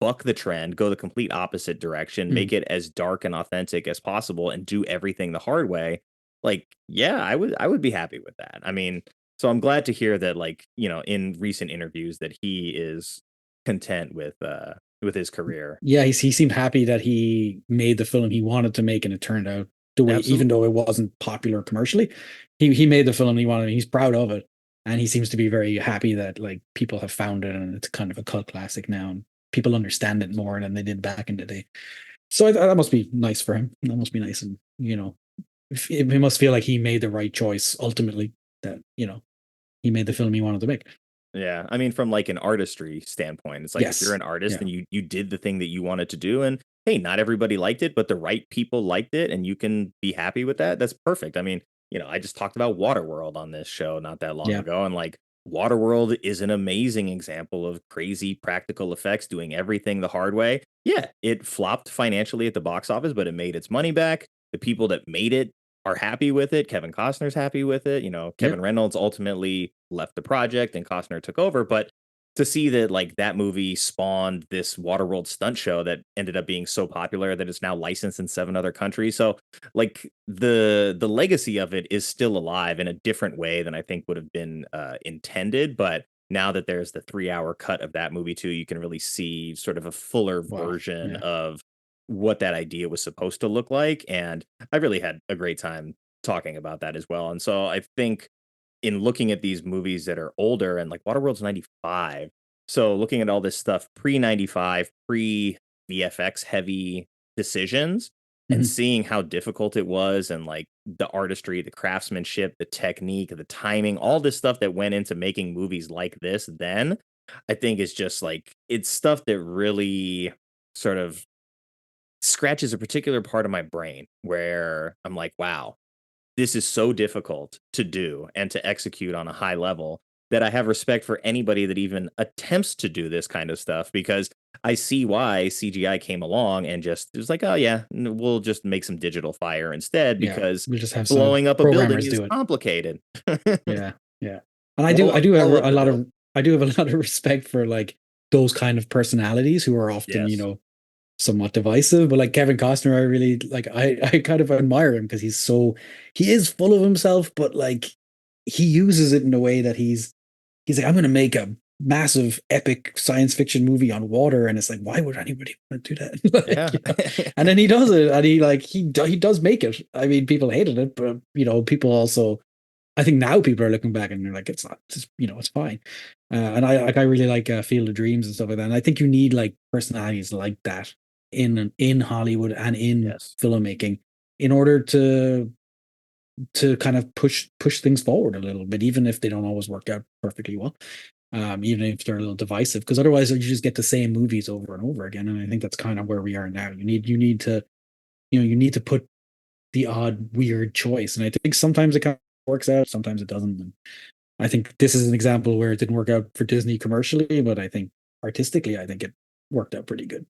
buck the trend, go the complete opposite direction, make it as dark and authentic as possible, and do everything the hard way. Like, yeah, I would be happy with that. I mean. So I'm glad to hear that, like, in recent interviews that he is content with his career. Yeah, he seemed happy that he made the film he wanted to make, and it turned out the way, even though it wasn't popular commercially, he made the film he wanted. He's proud of it. And he seems to be very happy that like people have found it and it's kind of a cult classic now, and people understand it more than they did back in the day. So that must be nice for him. That must be nice, and he must feel like he made the right choice ultimately. That he made the film he wanted to make. Yeah, I mean, from like an artistry standpoint, it's like if you're Yes. an artist Yeah. and you did the thing that you wanted to do, and hey, not everybody liked it, but the right people liked it, and you can be happy with that. That's perfect. I mean, I just talked about Waterworld on this show not that long Yeah. ago, and like Waterworld is an amazing example of crazy practical effects doing everything the hard way. Yeah, it flopped financially at the box office, but it made its money back. The people that made it are happy with it. Kevin Costner's happy with it. Kevin Reynolds ultimately left the project and Costner took over. But to see that like that movie spawned this Waterworld stunt show that ended up being so popular that it's now licensed in 7 other countries. So like the legacy of it is still alive in a different way than I think would have been intended. But now that there's the 3-hour cut of that movie too, you can really see sort of a fuller Wow. version Yeah. of what that idea was supposed to look like. And I really had a great time talking about that as well. And so I think in looking at these movies that are older, and like Waterworld's 95. So looking at all this stuff pre 95, pre VFX heavy decisions, and Mhm. seeing how difficult it was, and like the artistry, the craftsmanship, the technique, the timing, all this stuff that went into making movies like this, then I think is just like it's stuff that really sort of scratches a particular part of my brain where I'm like, wow, this is so difficult to do and to execute on a high level that I have respect for anybody that even attempts to do this kind of stuff, because I see why CGI came along and just it was like, oh yeah, we'll just make some digital fire instead Yeah. because We just have some blowing up a building programmers is do it. complicated. Yeah. Yeah. And I do Blow I up, do have blow up a the lot building. of I do have a lot of respect for like those kind of personalities who are often, Yes. somewhat divisive, but like Kevin Costner, I really like I kind of admire him because he is full of himself, but like he uses it in a way that he's like, I'm gonna make a massive epic science fiction movie on water, and it's like, why would anybody want to do that? Yeah. And then he does it, and he does make it. I mean, people hated it, but people also, I think now people are looking back and they're like, it's not, it's fine. And I really like Field of Dreams and stuff like that. And I think you need like personalities like that in Hollywood and in Yes. filmmaking in order to kind of push things forward a little bit, even if they don't always work out perfectly well. Even if they're a little divisive, because otherwise you just get the same movies over and over again. And I think that's kind of where we are now. You need to put the odd weird choice, and I think sometimes it kind of works out, sometimes it doesn't. And I think this is an example where it didn't work out for Disney commercially, but I think artistically, I think it worked out pretty good.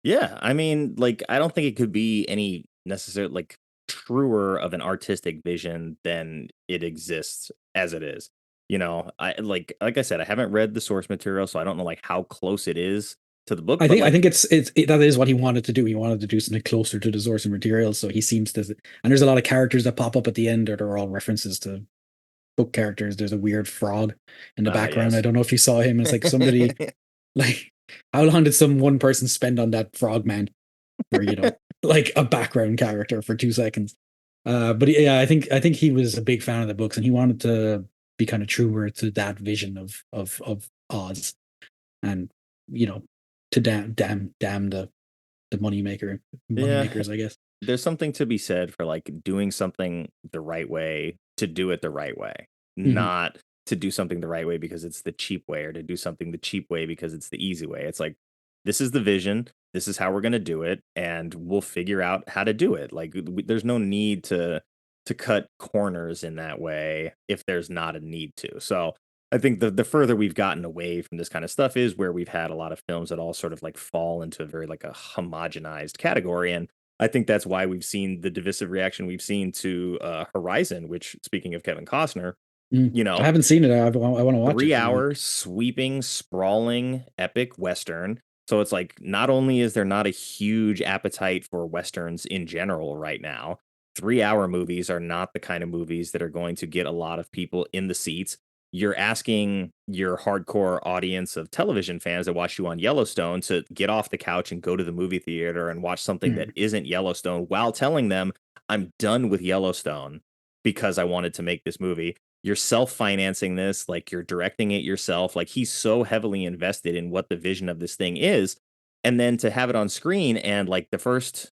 Yeah, I mean, like, I don't think it could be any necessary like truer of an artistic vision than it exists as it is. I like I said, I haven't read the source material, so I don't know like how close it is to the book, I but think I like, think that is what he wanted to do. He wanted to do something closer to the source material, so he seems to. And there's a lot of characters that pop up at the end that are all references to book characters. There's a weird frog in the background. I yes. don't know if you saw him. It's like somebody like how long did some one person spend on that frog man for like a background character for 2 seconds? But yeah, I think he was a big fan of the books, and he wanted to be kind of truer to that vision of Oz, and you know to damn the money Yeah, makers, I guess. there's something to be said for like doing something the right way to do it the right way, Mhm. not to do something the right way because it's the cheap way, or to do something the cheap way because it's the easy way. It's like, this is the vision, this is how we're going to do it, and we'll figure out how to do it. Like, there's no need to cut corners in that way if there's not a need to. So I think the further we've gotten away from this kind of stuff is where we've had a lot of films that all sort of like fall into a very like a homogenized category. And I think that's why we've seen the divisive reaction we've seen to Horizon, which, speaking of Kevin Costner, you I know, haven't seen it. I want to watch it. 3 hour sweeping, sprawling, epic Western. So it's like, not only is there not a huge appetite for Westerns in general right now, 3 hour movies are not the kind of movies that are going to get a lot of people in the seats. You're asking your hardcore audience of television fans that watch you on Yellowstone to get off the couch and go to the movie theater and watch something that Mm. isn't Yellowstone, while telling them, I'm done with Yellowstone because I wanted to make this movie. you're self-financing this, like you're directing it yourself. Like he's so heavily invested in what the vision of this thing is. And then to have it on screen and like the first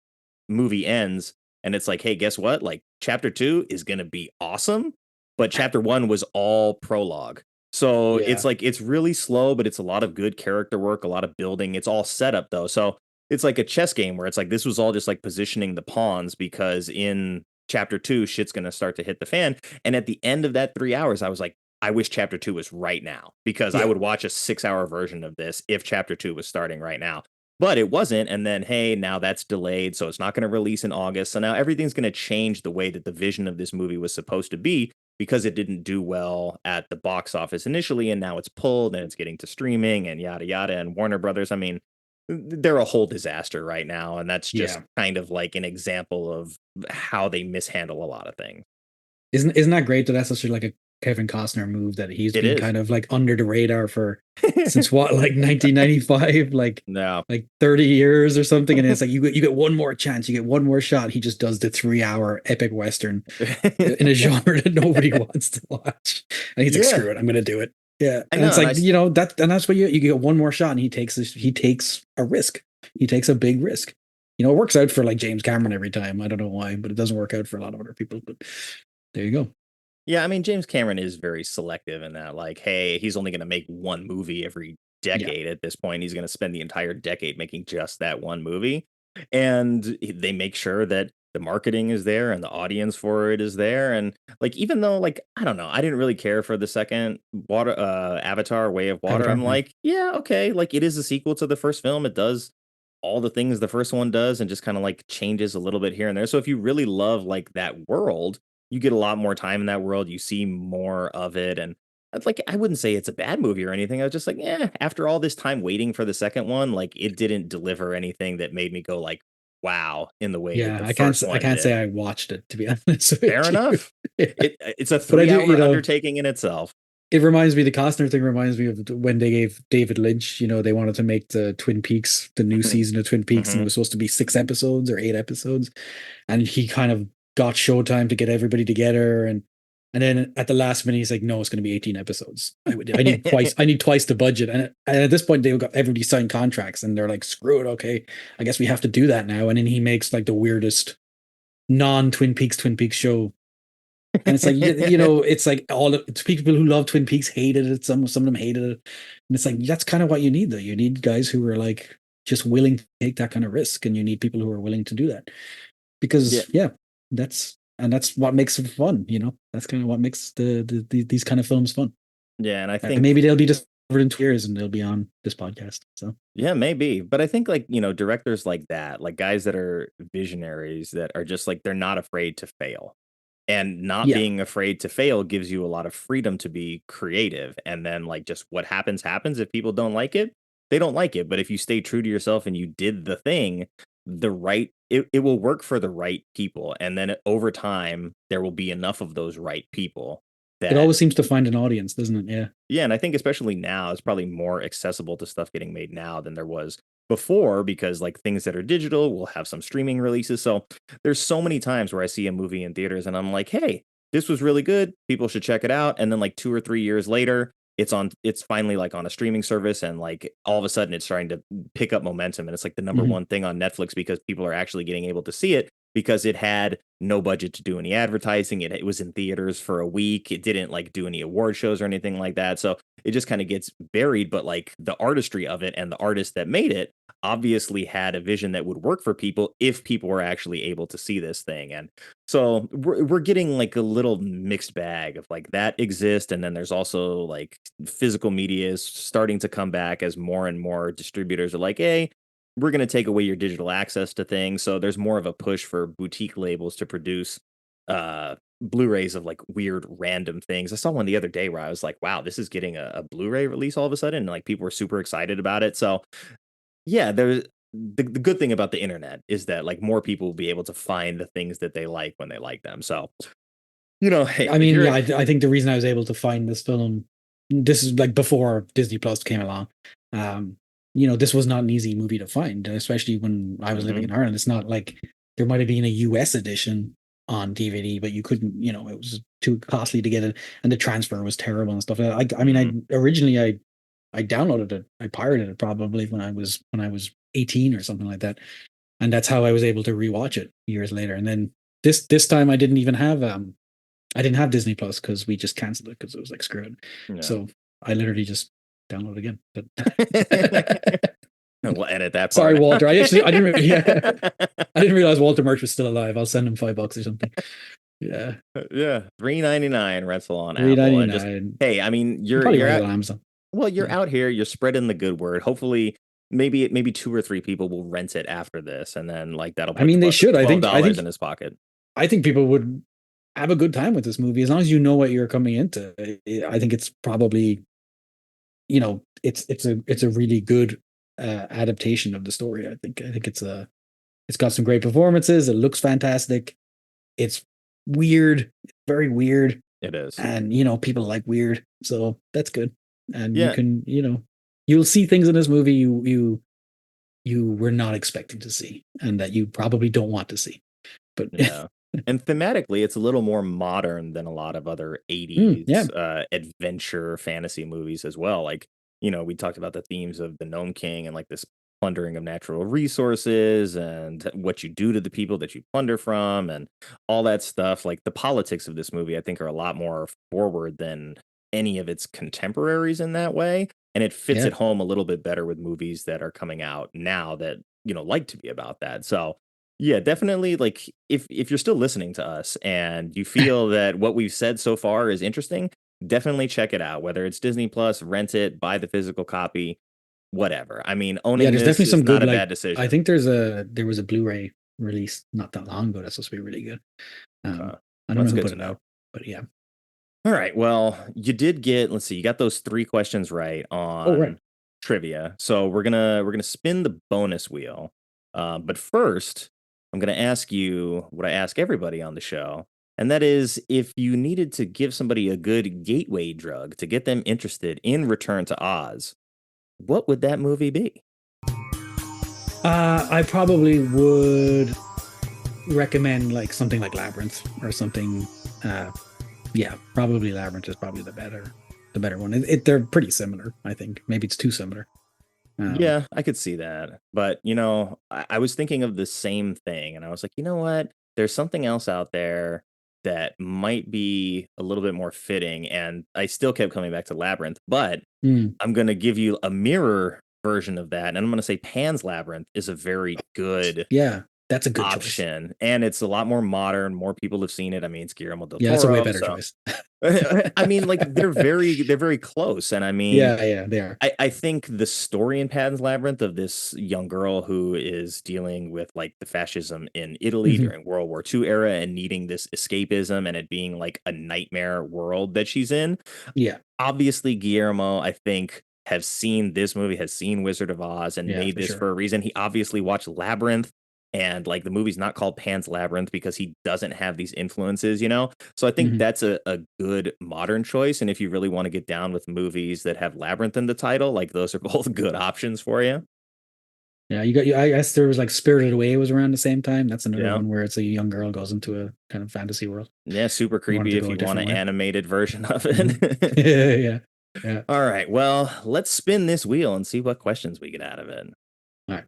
movie ends and it's like, hey, guess what? Like chapter 2 is going to be awesome. But chapter 1 was all prologue. So Yeah. it's like, it's really slow, but it's a lot of good character work, a lot of building. It's all set up though. So it's like a chess game where it's like, this was all just like positioning the pawns because in chapter 2, shit's going to start to hit the fan. And at the end of that 3 hours, I was like, I wish chapter 2 was right now because I would watch a 6-hour version of this if chapter 2 was starting right now. But it wasn't. And then, hey, now that's delayed. So it's not going to release in August. So now everything's going to change the way that the vision of this movie was supposed to be because it didn't do well at the box office initially. And now it's pulled and it's getting to streaming and yada, yada. And Warner Brothers, I mean, they're a whole disaster right now. And that's just kind of like an example of how they mishandle a lot of things. Isn't that great that that's such like a Kevin Costner move that he's been kind of like under the radar for since what, like 1995, like 30 years or something. And it's like you get one more chance, you get one more shot. He just does the 3-hour epic Western in a genre that nobody wants to watch. And he's like, screw it, I'm gonna do it. Yeah. And it's like, that's what you get one more shot and he takes a risk. He takes a big risk. It works out for like James Cameron every time. I don't know why, but it doesn't work out for a lot of other people. But there you go. Yeah, I mean, James Cameron is very selective in that, like, hey, he's only going to make one movie every decade at this point. He's going to spend the entire decade making just that one movie. And they make sure that the marketing is there and the audience for it is there. And like, even though, like, I don't know, I didn't really care for the second Avatar Way of Water. I'm like, yeah, okay. Like, it is a sequel to the first film. It does all the things the first one does and just kind of like changes a little bit here and there. So if you really love like that world, you get a lot more time in that world. You see more of it. And like, I wouldn't say it's a bad movie or anything. I was just like, after all this time waiting for the second one, like it didn't deliver anything that made me go like, wow, in the way. Yeah, I can't say I watched it, to be honest. Fair enough. It's a 3-hour undertaking in itself. It reminds me, the Costner thing reminds me of when they gave David Lynch, they wanted to make the Twin Peaks, the new season of Twin Peaks, and it was supposed to be 6 episodes or 8 episodes. And he kind of got Showtime to get everybody together, and then at the last minute he's like, no, it's going to be 18 episodes. I need twice the budget. And at this point they got everybody signed contracts and they're like, screw it, okay, I guess we have to do that now. And then he makes like the weirdest non-Twin Peaks show. And it's like, it's like it's people who love Twin Peaks hated it, some of them hated it, and it's like, that's kind of what you need though. You need guys who are like just willing to take that kind of risk, and you need people who are willing to do that, because that's what makes it fun. That's kind of what makes these kind of films fun. Yeah, and I think maybe they'll be discovered in 2 years and they'll be on this podcast. So yeah, maybe. But I think like directors like that, like guys that are visionaries that are just like, they're not afraid to fail, and not being afraid to fail gives you a lot of freedom to be creative. And then like, just what happens. If people don't like it, they don't like it. But if you stay true to yourself and you did the thing, it will work for the right people. And then over time, there will be enough of those right people that it always seems to find an audience, doesn't it? Yeah. Yeah. And I think especially now, it's probably more accessible to stuff getting made now than there was before, because like things that are digital will have some streaming releases. So there's so many times where I see a movie in theaters and I'm like, hey, this was really good, people should check it out. And then like 2 or 3 years later, it's finally like on a streaming service, and like all of a sudden it's starting to pick up momentum, and it's like the number one thing on Netflix because people are actually getting able to see it because it had no budget to do any advertising. It was in theaters for a week. It didn't like do any award shows or anything like that. So it just kind of gets buried. But like the artistry of it and the artist that made it obviously had a vision that would work for people if people were actually able to see this thing. And so we're getting like a little mixed bag of like that exists. And then there's also like physical media is starting to come back as more and more distributors are like, hey, we're going to take away your digital access to things. So there's more of a push for boutique labels to produce Blu-rays of like weird random things. I saw one the other day where I was like, wow, this is getting a Blu-ray release all of a sudden. And like people were super excited about it. So yeah, there's the good thing about the internet is that like more people will be able to find the things that they like when they like them. So, hey, I mean, I think the reason I was able to find this film, this is like before Disney Plus came along. This was not an easy movie to find, especially when I was living in Ireland. It's not like there might have been a US edition, on DVD, but you couldn't, you know, it was too costly to get it, and the transfer was terrible and stuff. I mean, I downloaded it, I pirated it probably when I was 18 or something like that, and that's how I was able to rewatch it years later. And then this time I didn't even have I didn't have Disney Plus because we just canceled it because it was like screw it. Yeah. So I literally just download again. But we'll edit that part. Sorry, Walter. I didn't realize Walter Murch was still alive. I'll send him $5 or something. Yeah. Yeah. $3.99 rental on $3.99. Apple. And just, hey, I mean, you're out on Amazon. Well, you're out here, you're spreading the good word. Hopefully maybe 2 or 3 people will rent it after this, and then like that'll put they should. I think $12 in his pocket. I think people would have a good time with this movie as long as you know what you're coming into. I think it's probably, you know, it's a really good adaptation of the story. I think it's got some great performances. It looks fantastic. It's weird, very weird. It is, and you know, people like weird, so that's good. And you can, you know, you'll see things in this movie you were not expecting to see, and that you probably don't want to see. But yeah. And thematically, it's a little more modern than a lot of other 80s adventure fantasy movies as well. Like, you know, we talked about the themes of the Gnome King and like this plundering of natural resources and what you do to the people that you plunder from and all that stuff. Like the politics of this movie, I think, are a lot more forward than any of its contemporaries in that way. And it fits at home a little bit better with movies that are coming out now that, you know, like to be about that. So yeah, definitely. Like if you're still listening to us and you feel that what we've said so far is interesting, definitely check it out. Whether it's Disney Plus, rent it, buy the physical copy, whatever. I mean, owning there's this definitely some is good, not a bad decision. I think there was a Blu-ray release not that long ago that's supposed to be really good. I don't know who put it out, but yeah. All right. Well, you did get, let's see, you got those 3 questions right on trivia. So we're gonna spin the bonus wheel. But first, I'm gonna ask you what I ask everybody on the show, and that is if you needed to give somebody a good gateway drug to get them interested in Return to Oz, what would that movie be? I probably would recommend like something like Labyrinth or something. Yeah, probably Labyrinth is probably the better one. They're pretty similar, I think. Maybe it's too similar. Yeah, I could see that. But, you know, I was thinking of the same thing, and I was like, you know what? There's something else out there that might be a little bit more fitting. And I still kept coming back to Labyrinth, but I'm going to give you a mirror version of that. And I'm going to say Pan's Labyrinth is a very good that's a good option. Choice. And it's a lot more modern. More people have seen it. I mean, it's Guillermo del Toro. Yeah, that's a way better choice. I mean, like they're very close. And I mean, they are. I think the story in Pan's Labyrinth of this young girl who is dealing with like the fascism in Italy during World War II era and needing this escapism and it being like a nightmare world that she's in. Yeah. Obviously, Guillermo, I think, has seen this movie, has seen Wizard of Oz and made this for a reason. He obviously watched Labyrinth. And like the movie's not called Pan's Labyrinth because he doesn't have these influences, you know? So I think that's a good modern choice. And if you really want to get down with movies that have Labyrinth in the title, like those are both good options for you. Yeah, I guess there was like Spirited Away was around the same time. That's another one where it's a young girl goes into a kind of fantasy world. Yeah, super creepy if you want an animated version of it. Yeah. All right, well, let's spin this wheel and see what questions we get out of it. All right.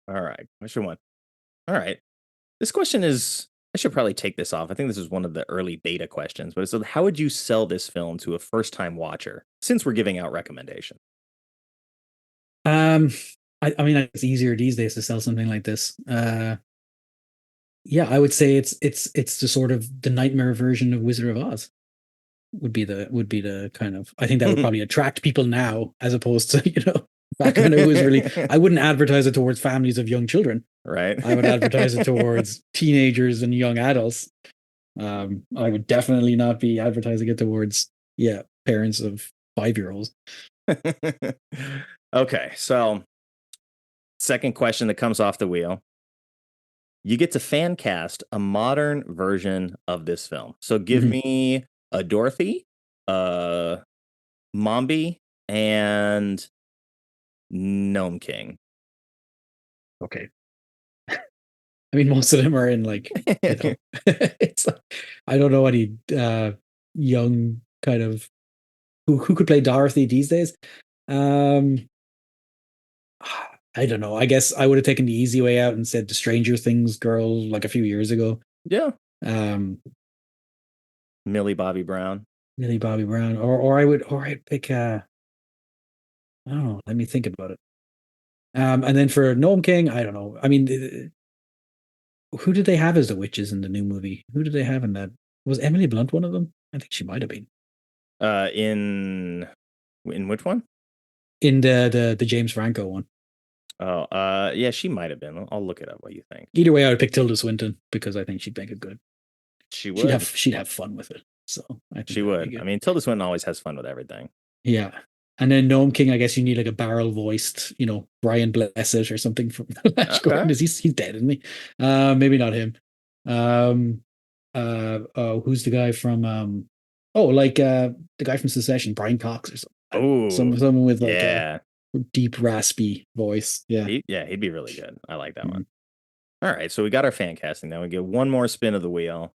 All right, question 1. All right, this question is, I should probably take this off. I think this is one of the early beta questions, but so how would you sell this film to a first-time watcher since we're giving out recommendations? I mean, it's easier these days to sell something like this. Yeah, I would say it's the sort of the nightmare version of Wizard of Oz. Would be the kind of, I think that would probably attract people now as opposed to, you know, back when it was really, I wouldn't advertise it towards families of young children. Right. I would advertise it towards teenagers and young adults. I would definitely not be advertising it towards, parents of 5-year-olds. Okay. So second question that comes off the wheel. You get to fan cast a modern version of this film. So give me a Dorothy, Mombi and Gnome King. Okay. I mean, most of them are in like, it's like, I don't know any young kind of who could play Dorothy these days. I don't know. I guess I would have taken the easy way out and said the Stranger Things girl like a few years ago. Yeah. Millie Bobby Brown, or I'd pick I don't know. Let me think about it. And then for Gnome King, I don't know. I mean, who did they have as the witches in the new movie? Who did they have in that? Was Emily Blunt one of them? I think she might have been. In which one? In the James Franco one. Oh, yeah, she might have been. I'll look it up. What you think? Either way, I would pick Tilda Swinton because I think she'd make it good. She would. She'd have fun with it. So I think she would. I mean, Tilda Swinton always has fun with everything. Yeah. And then Gnome King, I guess you need like a barrel voiced, Brian Blessed or something from the Flash Gordon. He's dead, isn't he? Maybe not him. Who's the guy from the guy from Secession, Brian Cox or something. Oh, someone with like a deep raspy voice. Yeah. He'd be really good. I like that one. All right, so we got our fan casting. Now we get one more spin of the wheel.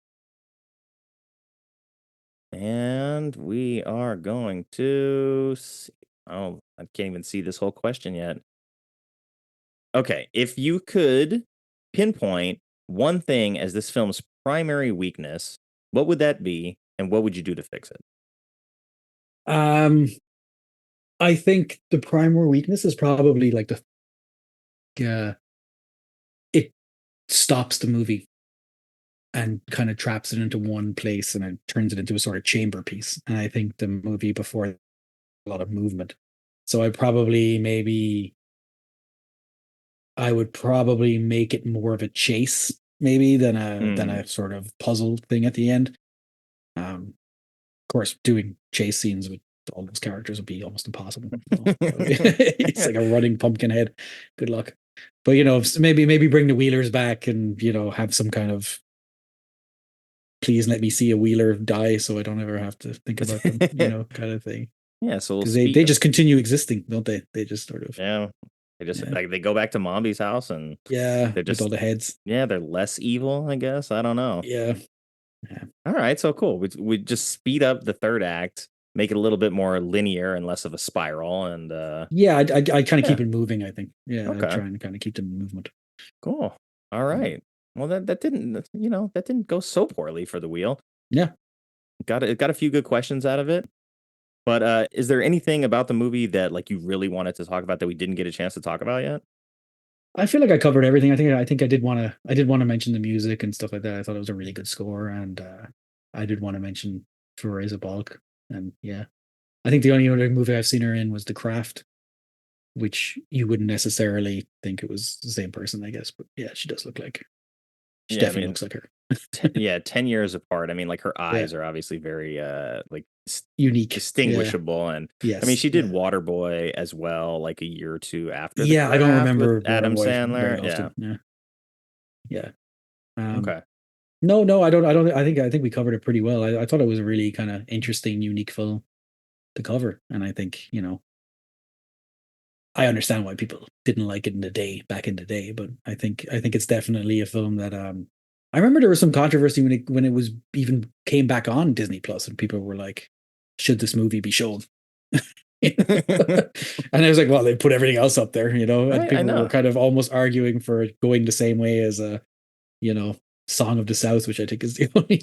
And we are going to see. Oh, I can't even see this whole question yet. Okay, if you could pinpoint one thing as this film's primary weakness, what would that be, and what would you do to fix it? I think the primary weakness is probably like it stops the movie and kind of traps it into one place and it turns it into a sort of chamber piece. And I think the movie before a lot of movement. So I would probably make it more of a chase maybe than a sort of puzzle thing at the end. Of course, doing chase scenes with all those characters would be almost impossible. It's like a running pumpkin head. Good luck. But maybe bring the Wheelers back and have some kind of please let me see a Wheeler die so I don't ever have to think about them, kind of thing. Yeah, so because they just continue existing, don't they? They just sort of they just like they go back to Mombi's house and they're just with all the heads. Yeah, they're less evil, I guess. I don't know. Yeah. All right, so cool. We just speed up the third act, make it a little bit more linear and less of a spiral, and I kind of keep it moving. I think Okay. I'm trying to kind of keep them in movement. Cool. All right. Well, that didn't go so poorly for the wheel. Yeah. Got a few good questions out of it. But is there anything about the movie that like you really wanted to talk about that we didn't get a chance to talk about yet? I feel like I covered everything. I think I did want to mention the music and stuff like that. I thought it was a really good score, and I did want to mention Fairuza Balk. And yeah, I think the only other movie I've seen her in was The Craft, which you wouldn't necessarily think it was the same person, I guess. But yeah, she does look like she definitely looks like her. 10 years apart. I mean, like her eyes are obviously very like unique, distinguishable, and yes, I mean she did Waterboy as well, like a year or two after. Yeah, I don't remember Adam Sandler. Yeah. Okay. No, I don't. I think we covered it pretty well. I thought it was a really kind of interesting, unique film to cover, and I think I understand why people didn't like it back in the day, but I think it's definitely a film that I remember there was some controversy when it was even came back on Disney Plus, and people were like, "Should this movie be shown?" And I was like, "Well, they put everything else up there, And people were kind of almost arguing for it going the same way as Song of the South, which I think is the only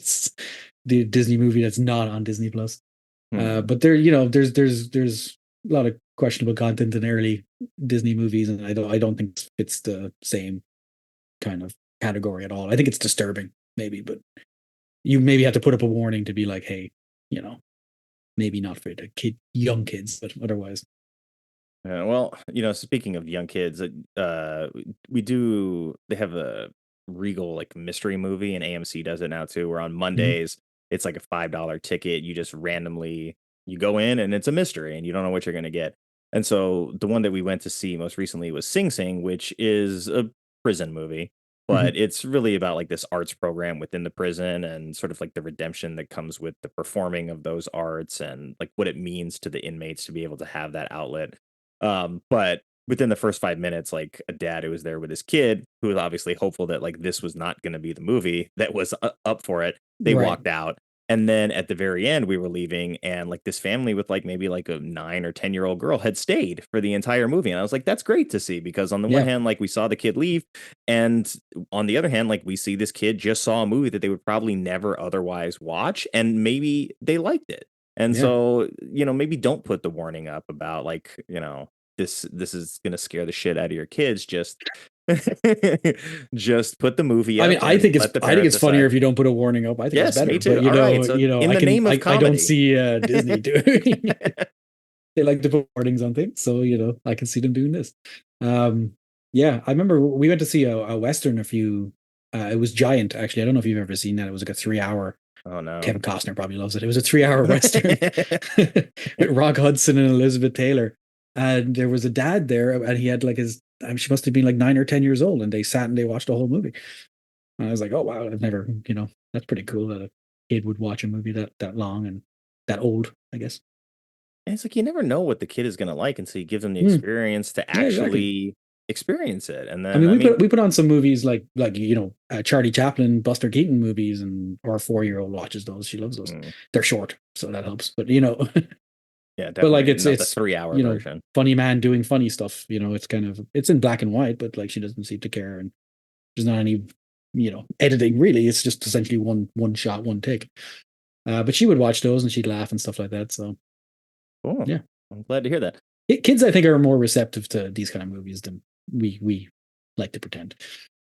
the Disney movie that's not on Disney Plus. But there's a lot of questionable content in early Disney movies, and I don't think it fits the same kind of category at all. I think it's disturbing, maybe, but you maybe have to put up a warning to be like, hey, maybe not for the young kids, but otherwise. Well, speaking of young kids, they have a Regal like mystery movie, and AMC does it now too, where on Mondays it's like a $5 ticket. You just randomly you go in and it's a mystery and you don't know what you're going to get. And so the one that we went to see most recently was Sing Sing, which is a prison movie. but it's really about like this arts program within the prison and sort of like the redemption that comes with the performing of those arts and like what it means to the inmates to be able to have that outlet. But within the first 5 minutes, like a dad who was there with his kid, who was obviously hopeful that like this was not going to be the movie that was up for it, they walked out. And then at the very end, we were leaving, and like this family with like maybe like a 9 or 10-year-old girl had stayed for the entire movie. And I was like, that's great to see, because on the one hand, like we saw the kid leave, and on the other hand, like we see this kid just saw a movie that they would probably never otherwise watch, and maybe they liked it. And so, you know, maybe don't put the warning up about like, you know, this is gonna scare the shit out of your kids. Just just put the movie up. I mean, I think it's funnier if you don't put a warning up. I think it's better. Me too. But, you know, in the name of comedy. I don't see Disney doing. They like to put warnings on things, so you know, I can see them doing this. Yeah, I remember we went to see a Western a few. It was Giant, actually. I don't know if you've ever seen that. It was like a 3-hour. Oh no, Kevin Costner probably loves it. It was a 3-hour Western with Rock Hudson and Elizabeth Taylor. And there was a dad there, and he had like she must have been like 9 or 10 years old, and they sat and they watched the whole movie. And I was like, oh wow, I've never, you know, that's pretty cool that a kid would watch a movie that long and that old, I guess. And it's like you never know what the kid is going to like until you give them the experience to actually experience it. And then I mean, we put on some movies like you know, Charlie Chaplin, Buster Keaton movies, and our 4-year-old watches those. She loves those. They're short, so that helps. But you know. Yeah, definitely. But like it's the 3-hour version. Funny man doing funny stuff. You know, it's kind of it's in black and white, but like she doesn't seem to care, and there's not any, you know, editing really. It's just essentially one shot, one take. But she would watch those and she'd laugh and stuff like that. So, cool. Yeah, I'm glad to hear that. Kids, I think, are more receptive to these kind of movies than we like to pretend.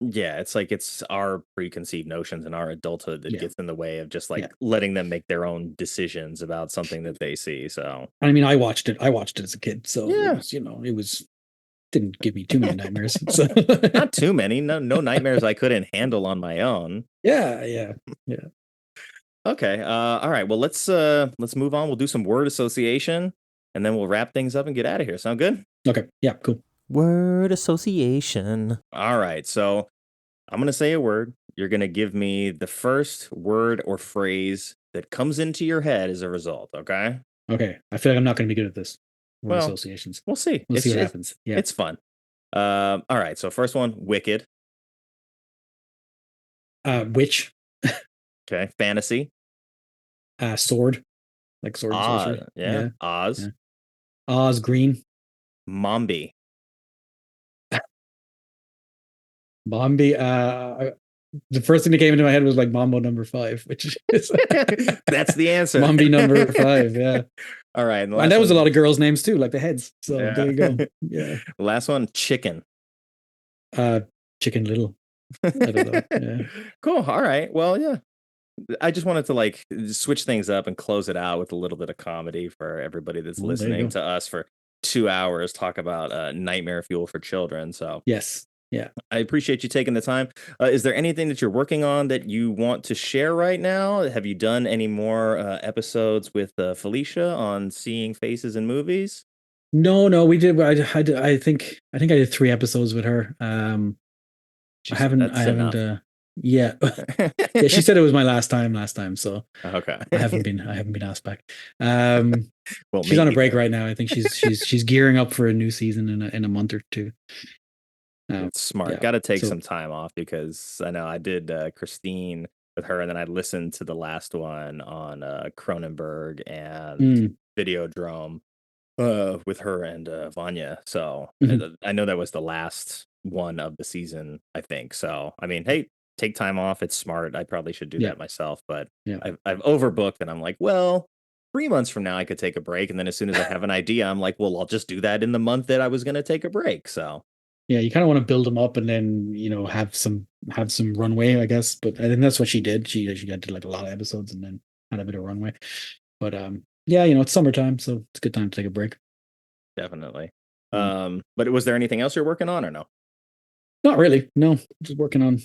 Yeah, it's like it's our preconceived notions and our adulthood that gets in the way of just like letting them make their own decisions about something that they see. So I mean, I watched it as a kid, so it was, you know, didn't give me too many nightmares. So. Not too many, no nightmares I couldn't handle on my own. Yeah. Okay, all right. Well, let's move on. We'll do some word association, and then we'll wrap things up and get out of here. Sound good? Okay. Yeah. Cool. Word association. All right, so I'm going to say a word. You're going to give me the first word or phrase that comes into your head as a result, okay? Okay. I feel like I'm not going to be good at this. Word associations. We'll see. We'll see what happens. Yeah. It's fun. All right, so first one, wicked. Witch. Okay, fantasy. Sword. Like sword and sorcery. Yeah. Oz. Yeah. Oz green. Mombi. Mombi, the first thing that came into my head was like Mambo number 5, which is that's the answer. Mombi number 5, yeah. All right, and that was a lot of girls' names too, like the heads. So there you go. Yeah. Last one, chicken. Chicken Little. I don't know. Yeah. Cool. All right. Well, yeah. I just wanted to like switch things up and close it out with a little bit of comedy for everybody that's listening to us for 2 hours talk about nightmare fuel for children. So yes. Yeah. I appreciate you taking the time. Is there anything that you're working on that you want to share right now? Have you done any more episodes with Felicia on seeing faces in movies? No, we did. I think I did 3 episodes with her. I haven't. Yeah. Yeah. She said it was my last time. So okay. I haven't been asked back. Well, she's on a break right now. I think she's gearing up for a new season in a month or 2. It's smart. Yeah. Got to take some time off, because I know I did Christine with her, and then I listened to the last one on Cronenberg and Videodrome with her and Vanya. So I know that was the last one of the season, I think. So I mean, hey, take time off. It's smart. I probably should do that myself, but I've overbooked, and I'm like, well, 3 months from now I could take a break, and then as soon as I have an idea, I'm like, well, I'll just do that in the month that I was going to take a break. So. Yeah, you kind of want to build them up and then, you know, have some runway, I guess. But I think that's what she did. She did like a lot of episodes and then had a bit of runway. But yeah, you know, it's summertime, so it's a good time to take a break. Definitely. But was there anything else you're working on or no? Not really. No, just working on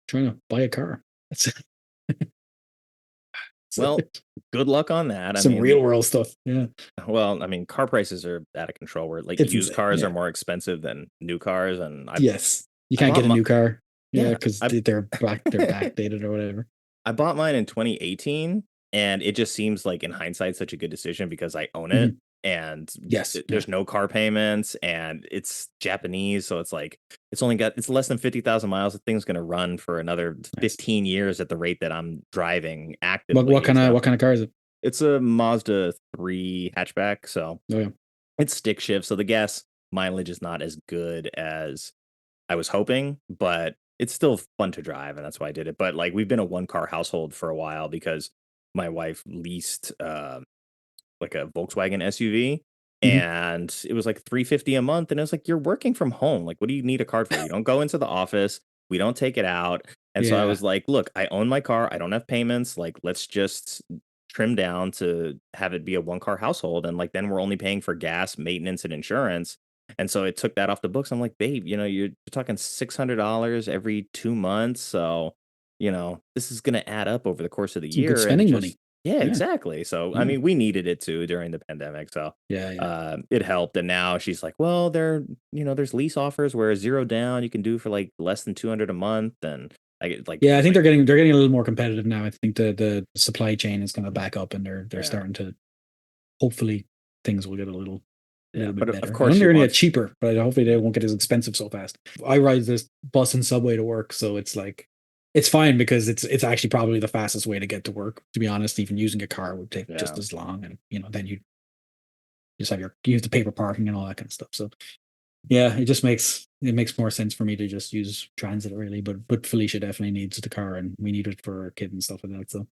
trying to buy a car. That's well, good luck on that. Some real world stuff. Yeah. Well, I mean, car prices are out of control. Where like used cars are more expensive than new cars, and yes, you can't get a new car. Yeah, because they're backdated or whatever. I bought mine in 2018, and it just seems like in hindsight such a good decision because I own it, and Yes, there's no car payments, and it's Japanese, so it's like it's less than 50,000 miles. The thing's gonna run for another 15 years at the rate that I'm driving actively. What kind of car is it? It's a Mazda 3 hatchback, so it's stick shift, so the gas mileage is not as good as I was hoping, but it's still fun to drive, and that's why I did it. But like we've been a one car household for a while because my wife leased like a Volkswagen SUV, and it was like $350 a month, and it was like, you're working from home, like what do you need a card for? You don't go into the office, we don't take it out. And so I was like, look, I own my car, I don't have payments, like let's just trim down to have it be a one car household, and like then we're only paying for gas, maintenance, and insurance. And so it took that off the books. I'm like, babe, you're talking $600 every 2 months, so this is gonna add up over the course of the year. Good spending money. Yeah, exactly. So I mean, we needed it too during the pandemic, so it helped. And now she's like, well, there's lease offers where 0 down you can do for like less than $200 a month, and I get like I think they're getting a little more competitive now. I think the supply chain is going to back up, and they're starting to. Hopefully, things will get a little bit better. Of course, they're going to get cheaper, but hopefully they won't get as expensive so fast. I ride this bus and subway to work, so it's like it's fine because it's actually probably the fastest way to get to work. To be honest, even using a car would take just as long, and then you just have you have to pay for parking and all that kind of stuff. So yeah, it just makes more sense for me to just use transit really. But Felicia definitely needs the car, and we need it for our kid and stuff like that. So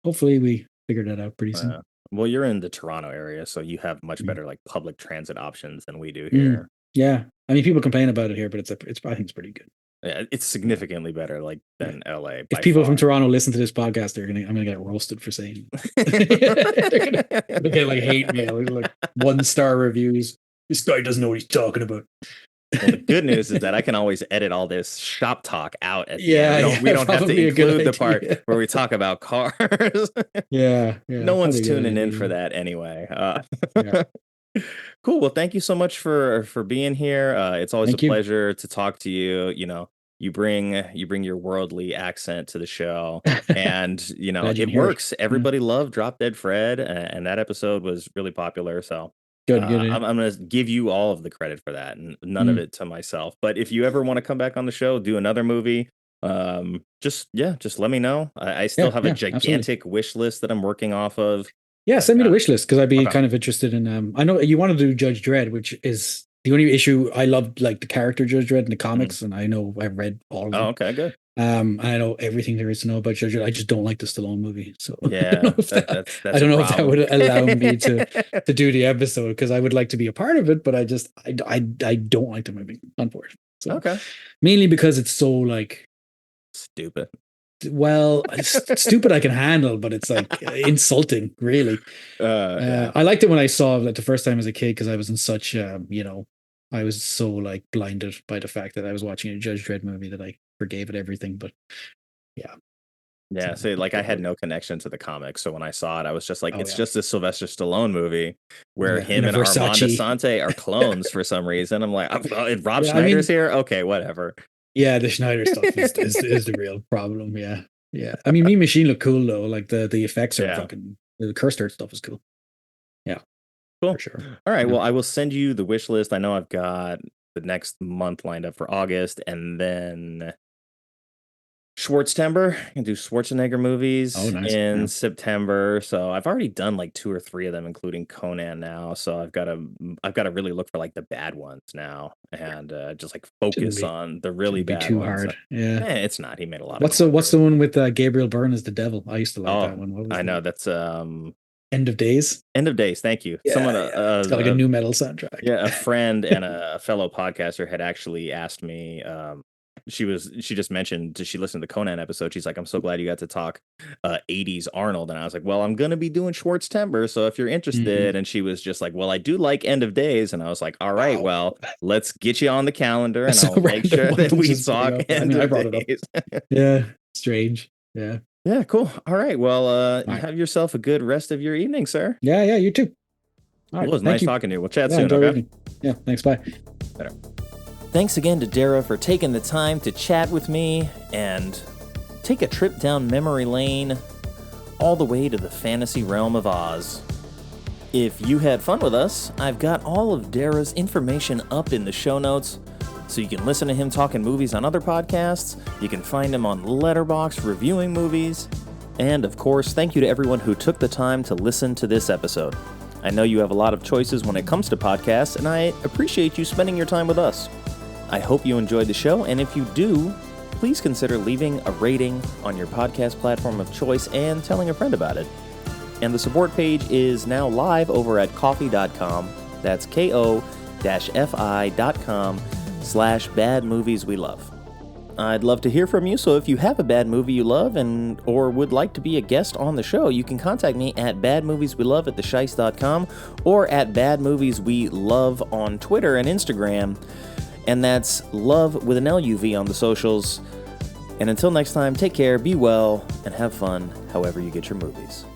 hopefully we figure that out pretty soon. Well, you're in the Toronto area, so you have much better like public transit options than we do here. Yeah, I mean, people complain about it here, but I think it's pretty good. Yeah, it's significantly better than LA. If people from Toronto listen to this podcast, I'm gonna get roasted for saying they're gonna get like hate mail, like 1-star reviews. This guy doesn't know what he's talking about. Well, the good news is that I can always edit all this shop talk out at the end. We don't have to include the part where we talk about cars. No one's tuning in for that anyway. Cool. Well, thank you so much for being here. It's always a pleasure to talk to you. You bring your worldly accent to the show, and it works. Everybody loved Drop Dead Fred, and that episode was really popular. So good. I'm going to give you all of the credit for that, and none of it to myself. But if you ever want to come back on the show, do another movie, just let me know. I still have a gigantic wish list that I'm working off of. Yeah, send me the wish list because I'd be kind of interested in. I know you want to do Judge Dredd, which is the only issue. I loved like the character Judge Dredd in the comics, and I know I've read all of them. Oh, okay, good. And I know everything there is to know about Judge Dredd. I just don't like the Stallone movie, so yeah, I don't know if that would allow me to do the episode because I would like to be a part of it, but I don't like the movie, unfortunately. So, mainly because it's so like stupid. Well, stupid I can handle, but it's like insulting, really. I liked it when I saw it the first time as a kid because I was in such, I was so like blinded by the fact that I was watching a Judge Dredd movie that I forgave it everything. But yeah. So like I had no connection to the comics, so when I saw it, I was just like, it's just a Sylvester Stallone movie where him and Armand Assante are clones for some reason. I'm like, Rob Schneider's here. Okay, whatever. Yeah, the Schneider stuff is the real problem. Yeah. I mean, Mean Machine look cool though. Like the effects are fucking. The cursed earth stuff is cool. Yeah, cool. For sure. All right. Well, I will send you the wish list. I know I've got the next month lined up for August, and then Schwarzenegger. I can do Schwarzenegger movies in September. So I've already done like 2 or 3 of them, including Conan now. So I've got to really look for like the bad ones now, and just like focus on the really bad too ones. Hard. Yeah, it's not. He made a lot. What's the one with Gabriel Byrne as the devil? I used to like that one. What was I know that's End of Days. End of Days. Thank you. Yeah, Someone it's got like a new metal soundtrack. Yeah, a friend and a fellow podcaster had actually asked me. She just mentioned, she listened to the Conan episode. She's like, I'm so glad you got to talk 80s Arnold. And I was like, well, I'm going to be doing Schwarzenegger, so if you're interested. And she was just like, well, I do like End of Days. And I was like, all right, well, let's get you on the calendar, and I'll make sure that we talk End of Days. Yeah, strange. Yeah. Yeah, cool. All right. Well, have yourself a good rest of your evening, sir. Yeah, you too. All right, it was nice talking to you. We'll chat soon, okay? Yeah, thanks. Bye. Later. Thanks again to Darragh for taking the time to chat with me and take a trip down memory lane all the way to the fantasy realm of Oz. If you had fun with us, I've got all of Darragh's information up in the show notes, so you can listen to him talking movies on other podcasts, you can find him on Letterboxd reviewing movies, and of course, thank you to everyone who took the time to listen to this episode. I know you have a lot of choices when it comes to podcasts, and I appreciate you spending your time with us. I hope you enjoyed the show, and if you do, please consider leaving a rating on your podcast platform of choice and telling a friend about it. And the support page is now live over at ko-fi.com. That's ko-fi.com/badmovieswelove. I'd love to hear from you, so if you have a bad movie you love or would like to be a guest on the show, you can contact me at badmovieswelove@theshice.com or at badmovieswelove on Twitter and Instagram. And that's love with an LUV on the socials. And until next time, take care, be well, and have fun however you get your movies.